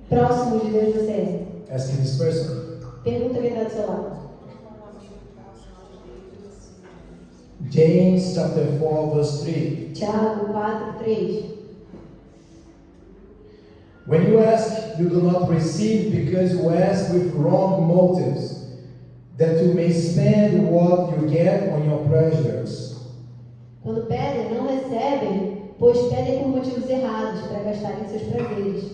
próximo de Deus você é. Ask this person. Pergunta quem está do seu lado. James chapter 4 verse 3. Tiago 4:3. When you ask, you do not receive because you ask with wrong motives, that you may spend what you get on your pleasures. Quando pedem, não recebem, pois pedem por motivos errados, para gastarem seus prazeres.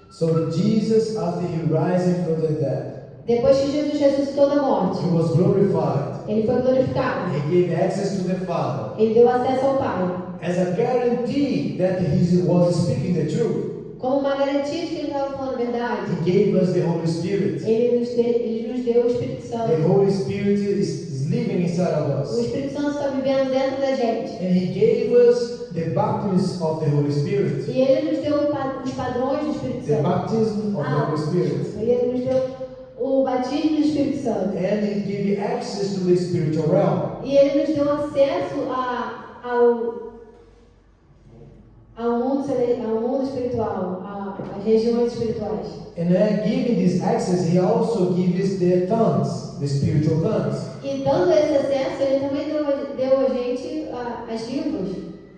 So Jesus, after he rising from the dead, Depois que Jesus ressuscitou da morte, he was glorified. ele foi glorificado. He gave access to the Father Ele deu acesso ao Pai. as a guarantee that he was speaking the truth. Como uma garantia de que ele estava falando a verdade. He gave us the Holy Spirit. Ele nos deu o Espírito The Santo. Holy Spirit is living inside of O us. Espírito Santo está vivendo dentro da gente. And he gave us the baptism of the Holy Spirit. E ele nos deu os padrões do Espírito The Santo. baptism of the Holy Spirit. E ele nos deu o batismo do Espírito Santo. And he gave you access to the spiritual realm. E ele nos deu acesso ao mundo espiritual, às regiões espirituais. And then giving this access, he also gives the tongues, the spiritual tongues. E dando esse acesso, ele também deu a gente as línguas,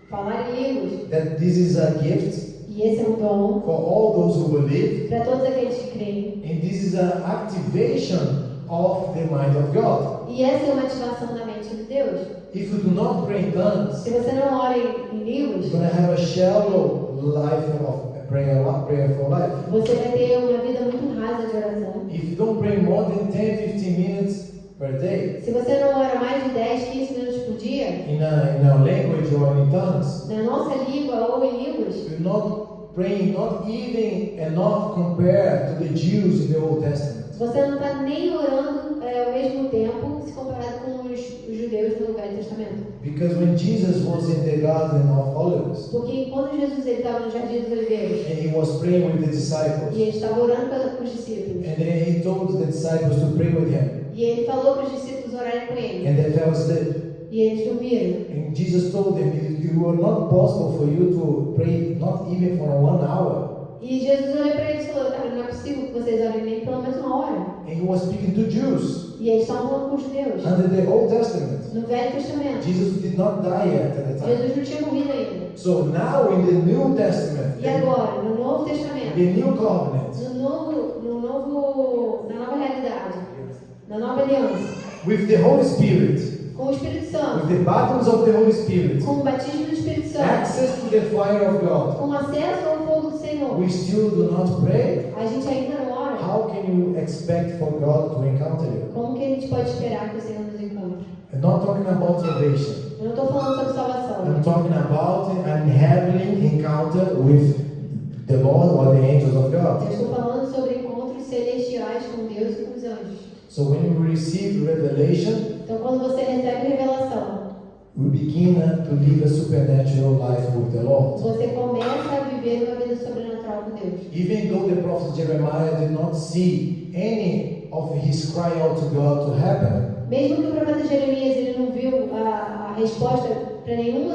falar em línguas. That this is a gift E esse é um dom for all those who believe. para todos aqueles que creem. And this is an activation of the mind of God. E essa é uma ativação da mente de Deus. If you do not pray in tongues, Se você não ora em línguas, you're going to have a shallow life of prayerful life. você vai ter uma vida muito rasa de oração. If you don't pray more than 10, 15 minutes per day Se você não ora mais de 10, 15 minutos por dia, in a language or in tongues, na nossa língua ou em línguas, you're not praying, not even enough compared to the Jews in the Old Testament. você não está nem orando ao mesmo tempo se comparado com os judeus no Velho Testamento. Because when Jesus was in the Garden of Olives Porque quando Jesus estava no Jardim dos Oliveiros and he was praying with the disciples, e ele estava orando com os discípulos, and then he told the disciples to pray with him, e ele falou para os discípulos orarem com ele, and they fell asleep. e eles dormiram. And Jesus told them, it were not possible for you to pray not even for 1 hour. E Jesus olhou para eles e falou: cara, não é possível que vocês orem nem pelo menos uma hora. And he was speaking to Jews E eles estavam falando com os judeus. under the Old Testament. No Velho Testamento, Jesus did not die yet at the time. Jesus não tinha morrido ainda. So now in the New Testament, E agora, no Novo Testamento, the New Covenant, na nova realidade, na nova aliança, with the Holy Spirit, com o Espírito Santo, with the baptisms of the Holy Spirit, com o batismo do Espírito Santo, access to the fire of God, com acesso ao fogo do Senhor, we still do not pray. a gente ainda não ora. How can you expect for God to encounter you? Como que a gente pode esperar que o Senhor nos encontre? I'm not talking about salvation. Eu não estou falando sobre salvação. I'm talking about an heavenly encounter with the Lord or the angels of God. Eu estou falando sobre encontros celestiais com Deus e com os anjos. So when you receive revelation, Então, quando você recebe revelação, we begin to live a supernatural life with the Lord. você começa a viver uma vida sobrenatural com Deus. Even though the prophet Jeremiah did not see any of his cry out to God to happen, Mesmo que o profeta Jeremias ele não viu a resposta para nenhum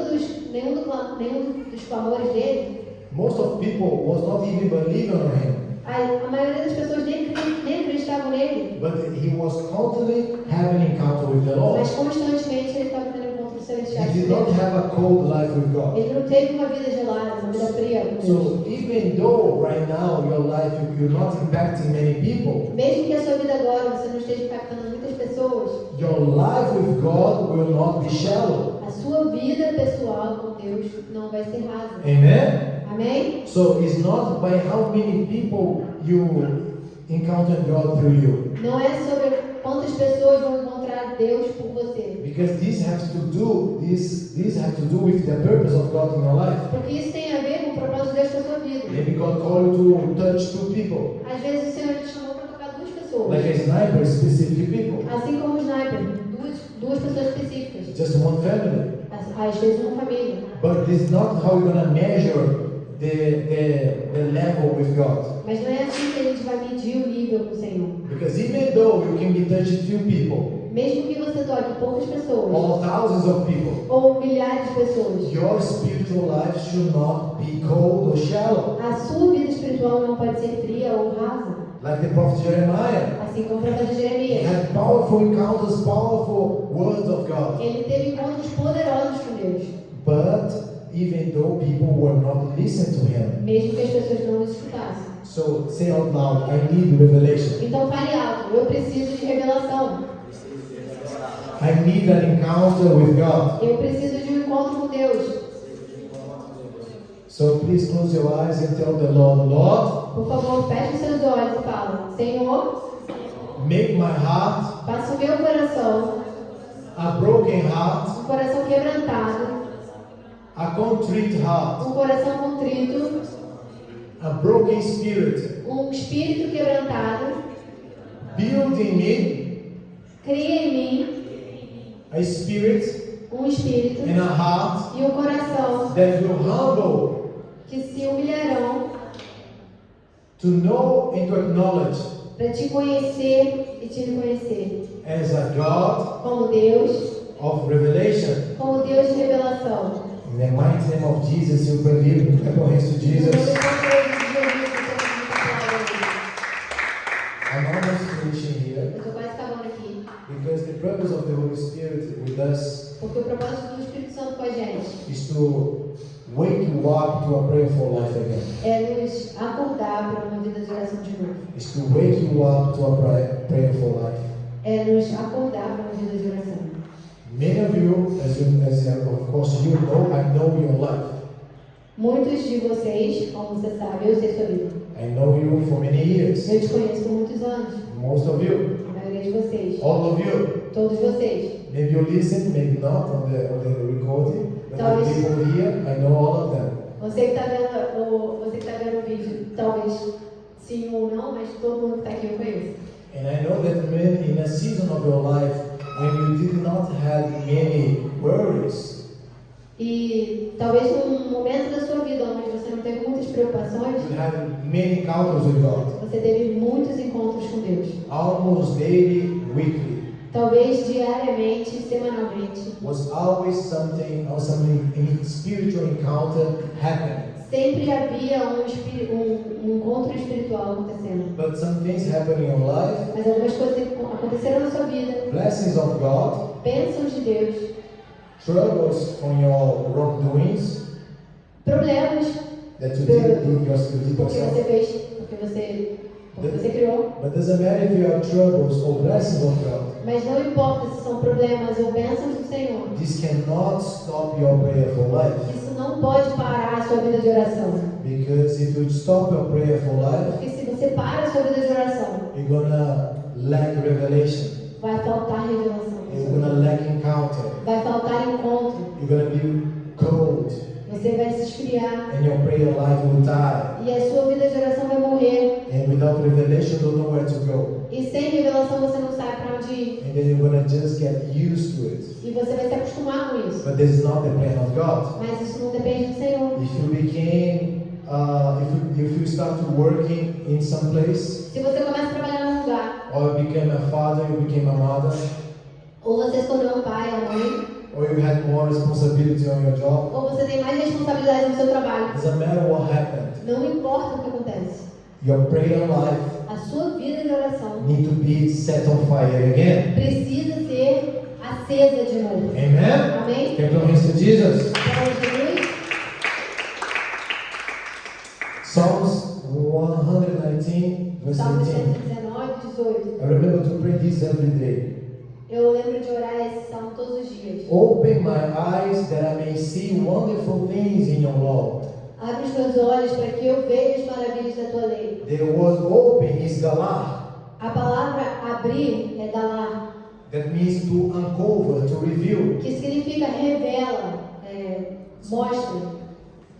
dos clamores dele, most of people was not even believing on him. a maioria das pessoas nem acreditavam nele, But he was constantly having an encounter with the Lord. mas constantemente ele estava tendo encontros celestiais He com did not Deus. have a cold life with God. Ele não teve uma vida gelada, uma vida fria com Deus. So even though right now your life you're not impacting many people, Mesmo que a sua vida agora você não esteja impactando muitas pessoas, your life with God will not be shallow. a sua vida pessoal com Deus não vai ser rasa. Amen? Amém? So it's not by how many people you encounter God through you. Não é sobre quantas pessoas vão encontrar Deus por você. Because this has to do with the purpose of God in your life. Porque isso tem a ver com o propósito de Deus para a sua vida. Maybe God called you to touch 2 people, Às vezes o Senhor te chamou para tocar duas pessoas. like a sniper, specific people, Assim como o sniper, duas pessoas específicas. just one family. Às vezes uma família. But this is not how you're gonna measure the level with God. Mas não é assim que a gente vai medir o nível com o Senhor. Because even though you can be touching few people Mesmo que você toque poucas pessoas, or thousands of people, ou milhares de pessoas, your spiritual life should not be cold or shallow. a sua vida espiritual não pode ser fria ou rasa. Like the prophet Jeremiah. Assim como o profeta He Jeremias. had powerful encounters, powerful words of God. Ele teve encontros poderosos com Deus. But even though people were not listening to him. Mesmo que as pessoas não o escutassem. So say out loud, I need revelation. Então fale alto, eu preciso de revelação. I need an encounter with God. Eu preciso de um encontro com Deus. So please close your eyes and tell the Lord, Lord, Por favor, feche os seus olhos e fala: Senhor, make my heart faça o meu coração a broken heart, um coração quebrantado, a contrite heart, um coração contrito, a broken spirit. um espírito quebrantado. Build in me Cria em mim a spirit um espírito and a heart e um coração that will humble que se humilharão to know and to acknowledge para te conhecer e te reconhecer as a God como Deus, of revelation. como Deus de revelação. In the mighty name of Jesus, you believe. Clap your hands to Jesus. I'm almost finishing here Eu estou quase acabando aqui, because the purpose of the Holy Spirit with us porque o propósito do Espírito Santo com a gente is to wake you up to a prayerful life again. é nos acordar para uma vida de oração de novo. Is to wake you up to a prayerful life. É nos acordar para uma vida de oração. Many of you, of course you know, I know your life. Muitos de vocês, como você sabe, eu sei sua vida. I know you for many years. Eu te conheço por muitos anos. Most of you, A maioria de vocês. all of you. Todos vocês. Maybe you listen, maybe not on the recording, but the Talvez. people here, I know all of them. Você que está vendo o vídeo, talvez sim ou não, mas todo mundo que está aqui eu conheço. And I know that when in a season of your life when you did not have many worries, E talvez num momento da sua vida onde você não teve muitas preocupações, you had many encounters with God, você teve muitos encontros com Deus. almost daily, weekly. Talvez diariamente, semanalmente. Was always something or some spiritual encounter happening. Sempre havia um encontro espiritual acontecendo. But some things happen in your life, Mas algumas coisas aconteceram na sua vida. blessings of God, Bênçãos de Deus. troubles from your wrongdoings Problemas that you did porque você yourself. fez, porque você criou. But doesn't matter if you have troubles or blessings of God. Mas não importa se são problemas ou bênçãos do Senhor. This cannot stop your prayerful life. Isso não pode parar a sua vida de oração. Because if you stop your prayerful life, Porque se você para a sua vida de oração, you're gonna lack revelation. vai faltar revelação. You're gonna lack encounter. Vai faltar encontro. You're gonna be cold, Você vai se esfriar. and your prayer life will die. E a sua vida de oração vai morrer. And without revelation, you don't know where to go. E sem revelação você não sabe para onde ir. And then you're gonna just get used to it. E você vai se acostumar com isso. But this is not the plan of God. Mas isso não depende do Senhor. If you became, if you start working in some place, Se você começa a trabalhar num lugar, or you became a father, you became a mother, ou você se tornou um pai, a mãe, or you had more responsibility on your job, ou você tem mais responsabilidade no seu trabalho, doesn't matter what happened. não importa o que acontece. Your prayer life A sua vida de oração need to be set on fire again. precisa ser acesa de novo. Amen? Amém? Clap your hands to Jesus. Então, Jesus, Psalms 119, verse Salmo 18. 119, 18. I remember to pray this every day. Eu lembro de orar esse salmo todos os dias. Open my eyes that I may see wonderful things in your law. Abre os meus olhos para que eu veja as maravilhas da tua lei. The word open is galah. A palavra abrir é dalar, That means to uncover, to reveal. que significa revela, mostra.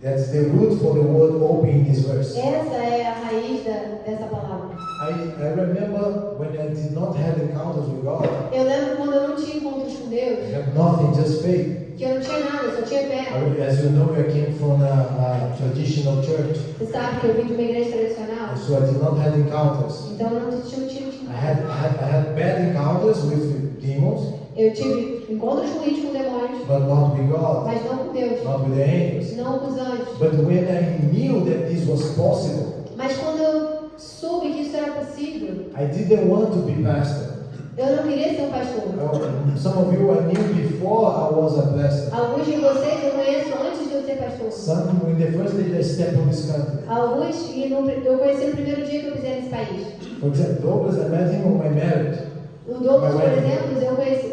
That's the root for the word open in this verse. Essa é a raiz dessa palavra. I remember when I did not have encounters with God, Eu lembro quando eu não tinha encontros com Deus, I had nothing, just faith. que eu não tinha nada, só tinha fé. As you know, I came from a traditional church, Você sabe que eu vim de uma igreja tradicional, so I did not have encounters. então eu não tinha. I had bad encounters with demons, Eu tive encontros ruins com demônios, but not with God, mas não com Deus, not with the angels. não com os anjos. But when I knew that this was possible, Mas quando eu soube que isso era possível, I didn't want to be pastor. eu não queria ser um pastor. Some of you I knew before I was a pastor. Alguns de vocês eu conheço antes de eu ser pastor. Some in the first day they step on this country. Alguns eu conheci no primeiro dia que eu pisei nesse país. For example, Douglas, I met him on my marriage. O Douglas, por exemplo,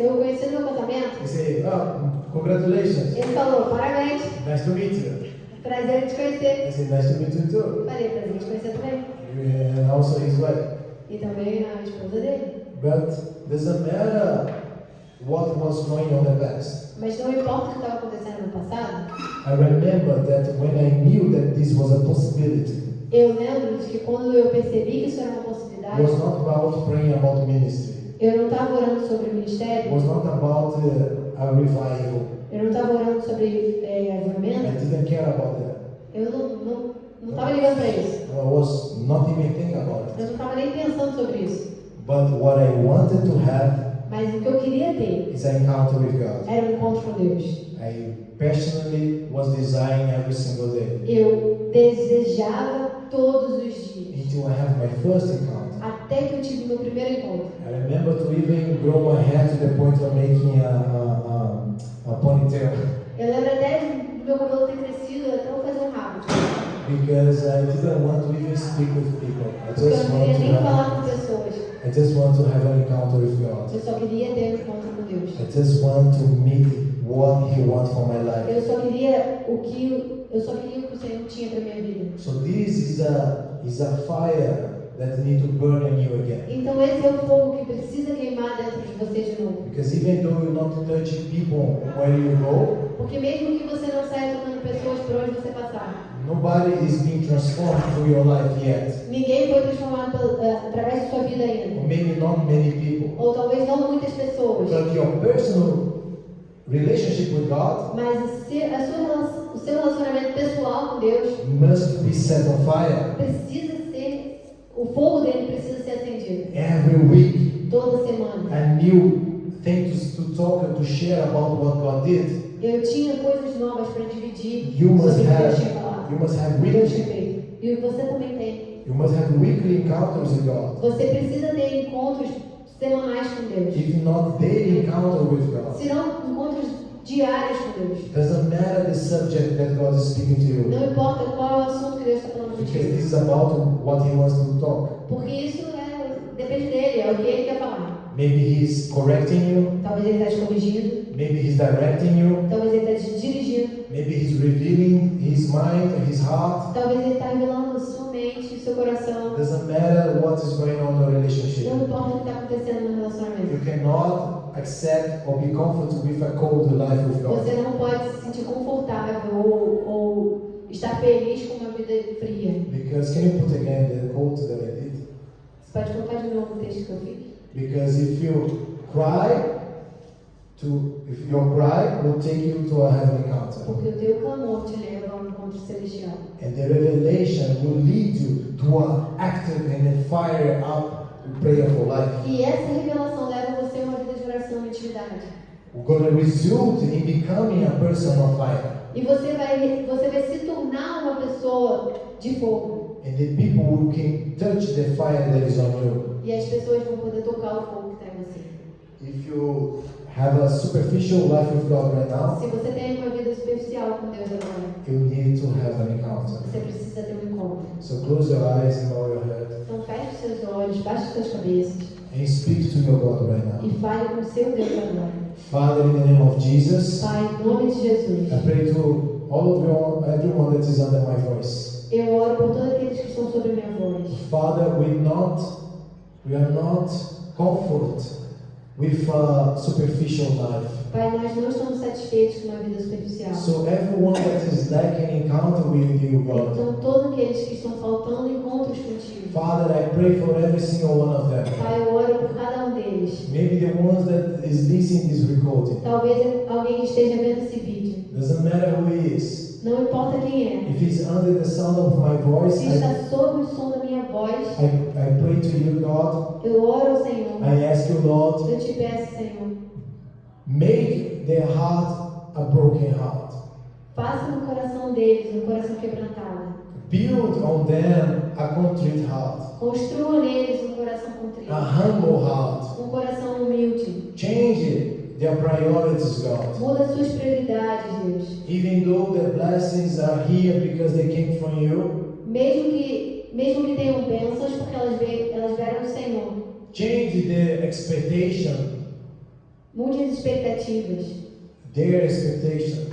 eu conheci no meu casamento. He said, "Oh, congratulations, Ele falou, parabéns, nice to meet you." Prazer em te conhecer. I said, nice to meet you too. Falei, prazer em te conhecer também. And also his wife. E também a esposa dele. But doesn't matter what was going on in the past. Mas não importa o que estava acontecendo no passado, I remember that when I knew that this was a possibility, eu lembro de que quando eu percebi que isso era uma it possibilidade, was not about praying about ministry. eu não estava orando sobre o It ministério, was not about a revival. eu não estava orando sobre I avivamento, didn't care about that. eu não estava ligando para isso. I was not even thinking about it. Eu não estava nem pensando sobre isso. But what I wanted to have Mas o que eu queria ter is an encounter with God. era um encontro com Deus. I passionately was desiring every single day Eu desejava todos os dias, until I have my first encounter. até que eu tive meu primeiro encontro. I remember to even grow my hair to the point of making a ponytail Eu lembro até do meu cabelo ter crescido até eu fazer um rabo. because I didn't want to even speak with people. Porque eu não queria nem falar com pessoas. I just want to have an encounter with God. Eu só queria ter um encontro com Deus. I just want to meet what He wants for my life. Eu só queria o que o Senhor tinha para minha vida. So this is a fire that need to burn in you again. Então esse é o fogo que precisa queimar dentro de você de novo. Because even though you're not touching people where you go, Porque mesmo que você não saia tocando pessoas por onde você passar, nobody is being transformed through your life yet. ninguém foi transformado através de sua vida ainda. Or maybe not many people. Ou talvez não muitas pessoas. But your personal relationship with God Mas o seu relacionamento pessoal com Deus must be set on fire precisa ser, o fogo dele precisa ser acendido. every week. Toda semana. A new thing to talk and to share about what God did. Eu tinha coisas novas para dividir You must sobre o que Deus tinha have falado. you must have Deus tinha weekly feito. E você também tem. you must have weekly encounters with God. Você precisa ter encontros semanais com Deus. If not daily encounter with God. Se não, encontros diários com Deus. Doesn't matter the subject that God is speaking to you. Não importa qual é o assunto que Deus está falando Because contigo. this is about what He wants to talk. Porque isso depende dele, é o que ele quer falar. Maybe He's correcting you. Talvez ele está te corrigindo. Maybe He's directing you. Talvez ele está te dirigindo. Maybe He's revealing His mind, His heart. Talvez ele está revelando sua mente, seu coração. Doesn't matter what is going on in your relationship. Não importa o que está acontecendo no You relacionamento. cannot accept or be comfortable with a cold life with God. Você não pode se sentir confortável ou estar feliz com uma vida fria. Because can you put again the quote that I did? Você pode colocar de novo o texto que eu fiz? Because if you cry, if your cry will take you to a heaven encounter, Porque o teu clamor te leva a um encontro celestial. and the revelation will lead you to an active and a fire up prayerful life. E essa revelação leva você a uma vida de oração e intimidade. We're going to result in becoming a person of fire, E você vai se tornar uma pessoa de fogo. and the people who can touch the fire that is on you. E as pessoas vão poder tocar o fogo que está em você. If you have a superficial life with God right now, Se você tem uma vida superficial com Deus agora, you need to have an encounter. você precisa ter um encontro. So close your eyes and bow your head Então feche os seus olhos, baixe as suas cabeças and speak to your God right now. e fale com o seu Deus agora. Father, in the name of Jesus, Pai, em nome de Jesus, I pray to everyone that is under my voice. eu oro por todos aqueles que estão sobre a minha voz. Father, we are not comfort with a superficial life. Pai, nós não estamos satisfeitos com uma vida superficial. So everyone that is lacking encounter with you, God. Então, todos aqueles que estão faltando encontros contigo. Father, I pray for every single one of them. Pai, eu oro por cada um deles. Maybe the ones that is listening this recording. Talvez alguém esteja vendo esse vídeo. Doesn't matter who he is. Não importa quem é. If he's under the sound of my voice, Se está sob o som da minha voz, I pray to you, God. eu oro ao Senhor. I ask you, Lord, Eu te peço, Senhor, make their heart a broken heart. faça no coração deles um coração quebrantado. Build on them a contrite heart, Construa neles um coração contrito. a humble heart. Um coração humilde. Change their priorities, God. Muda suas prioridades, Deus. Even though the blessings are here because they came from you, Mesmo que tenham bênçãos, porque elas vieram do Senhor. change the expectation, Mude as expectativas their expectation,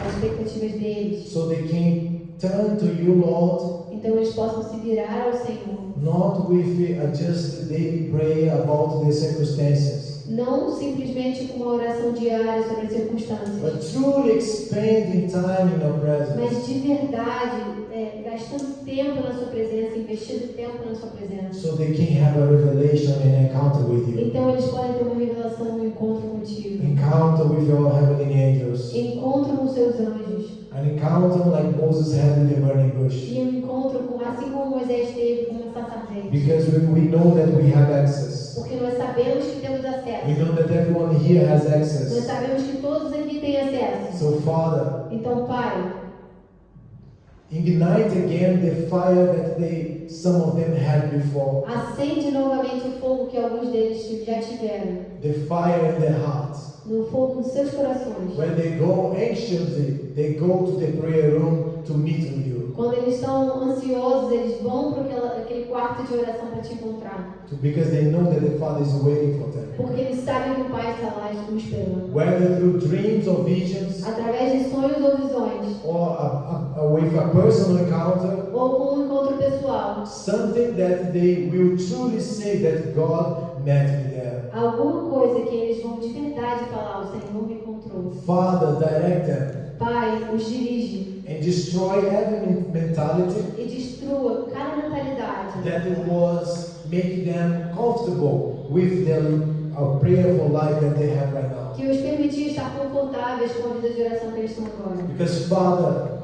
deles, so they can turn to you, Lord, Então eles possam se virar ao Senhor. not with a just daily prayer about the circumstances, Não simplesmente com uma oração diária sobre as circunstâncias, but truly expending time in your presence, mas de verdade, gastando tempo na sua presença, investindo tempo na sua presença. so they can have a revelation and encounter with you, Então eles podem ter uma revelação, um encontro contigo, encounter with your heavenly angels, encontro com seus anjos, an encounter like Moses had in the burning bush, e um encontro com, assim como Moisés teve com uma sarça ardente. because we know that we have access. Porque nós sabemos que temos We acesso. know that everyone here has Nós access. sabemos que todos aqui têm acesso. So, Father, Então, Pai, ignite again the fire that some of them had before. acende novamente o fogo que alguns deles já tiveram. The fire in their hearts. No fogo nos seus corações. When they go anxiously, they go to the prayer room to meet with you. Quando eles estão ansiosos, eles vão para aquele quarto de oração para te encontrar. Because they know that the Father is waiting for them. Porque eles sabem que o Pai está lá o esperando. Whether through dreams or visions, Através de sonhos ou visões. or with a personal encounter, Ou com um encontro pessoal. something that they will truly say that God met me there. Alguma coisa que eles vão de verdade falar, o Senhor me encontrou. Father, direct them Pai, os dirige and destroy every mentality e destrua cada mentalidade that was making them comfortable with their prayerful life that they have right now. que os permitir estar confortáveis com a vida de oração que eles estão agora. Because Father,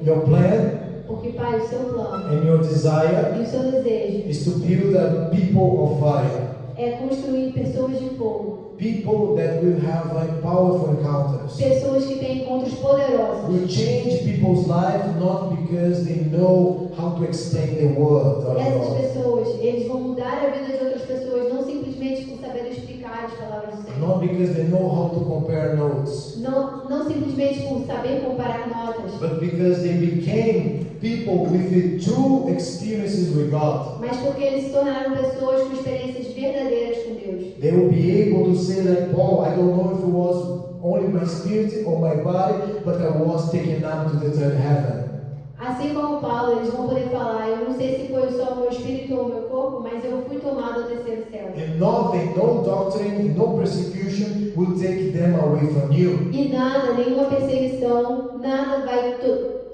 your plan Porque, Pai, o seu plano and your desire e o seu desejo is to build a people of fire. é construir pessoas de fogo. People that will have like powerful encounters. Pessoas que têm encontros poderosos. Will change people's life not because they know how to explain the word of Essas God. pessoas, eles vão mudar a vida de outras pessoas, não simplesmente por saber explicar as palavras do Senhor. Not because they know how to compare notes, Não simplesmente por saber comparar notas, but because they became people with true experiences with God. mas porque eles se tornaram pessoas com experiências verdadeiras com Deus. They will be able to say like Paul, I don't know if it was only my spirit or my body, but I was taken up to the third heaven. Assim como Paulo, eles vão poder falar, eu não sei se foi só o meu espírito ou o meu corpo, mas eu fui tomado ao terceiro céu. And nothing, no doctrine, no persecution will take them away from you. E nada, nenhuma perseguição, nada vai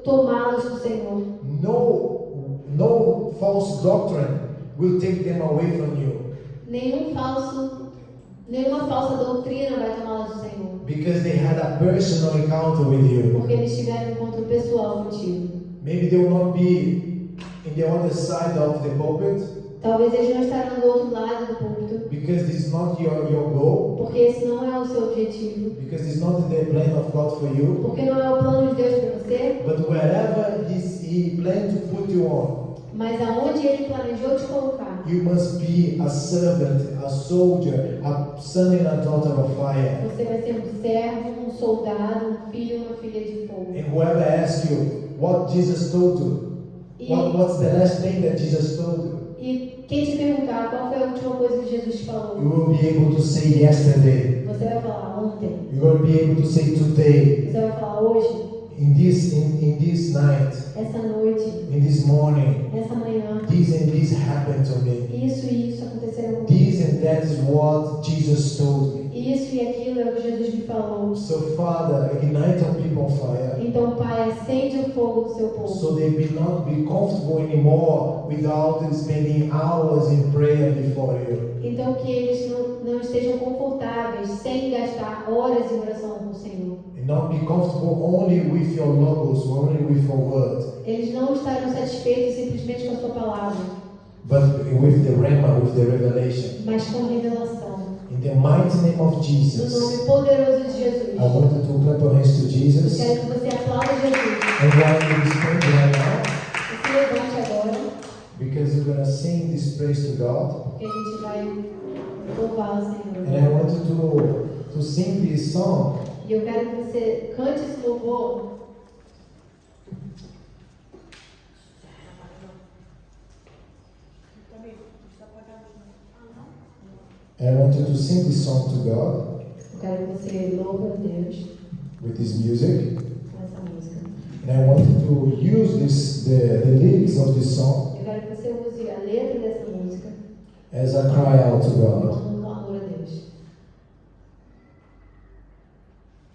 tomá-los do Senhor. No false doctrine will take them away from you. Nenhuma falsa doutrina vai tomá-los do Senhor. Because they had a personal encounter with you. Porque eles tiveram um encontro pessoal contigo. Maybe they will not be in the other side of the pulpit. Talvez eles não estarão do outro lado do púlpito. Because this is not your goal. Porque esse não é o seu objetivo. Because it's not in the plan of God for you. Porque não é o plano de Deus para você. But wherever He planned to put you on, Mas aonde Ele planejou te colocar, you must be a servant, a soldier, a son and a daughter of fire. você vai ser um servo, um soldado, um filho e uma filha de fogo. And whoever asks you what Jesus told you, what's the last thing that Jesus told you, E quem te perguntar qual foi a última coisa que Jesus te falou, you will be able to say yesterday. você vai falar ontem. You will be able to say today, Você vai falar hoje, in this night, essa noite, in this morning. essa manhã. This and this happened to me. Isso e isso aconteceram comigo. This and that is what Jesus told me. Isso e aquilo é o que Jesus me falou. So Father, ignite our people on fire, Então, Pai, acende o fogo do seu povo. so they will not be comfortable anymore without spending hours in prayer before you. Então, que eles não estejam confortáveis sem gastar horas em oração com o Senhor. And not be comfortable only with your logos, only with your word, Eles não estarão satisfeitos simplesmente com a sua palavra, but with the rhema, with the revelation. mas com revelação. In the mighty name of No Jesus, nome poderoso de Jesus. I want you to clap your hands to Eu Jesus. quero que você aplaude Jesus. And while you stand right now, Você levante agora, because you're going to sing this praise to God. porque a gente vai louvar o And I Senhor. want you to sing this song. E eu quero que você cante esse louvor. And I want you to sing this song to God Eu quero que você louve a Deus with this music. com essa música. And I want to use the lyrics of this song Eu quero que você use a letra dessa música as a cry out to God.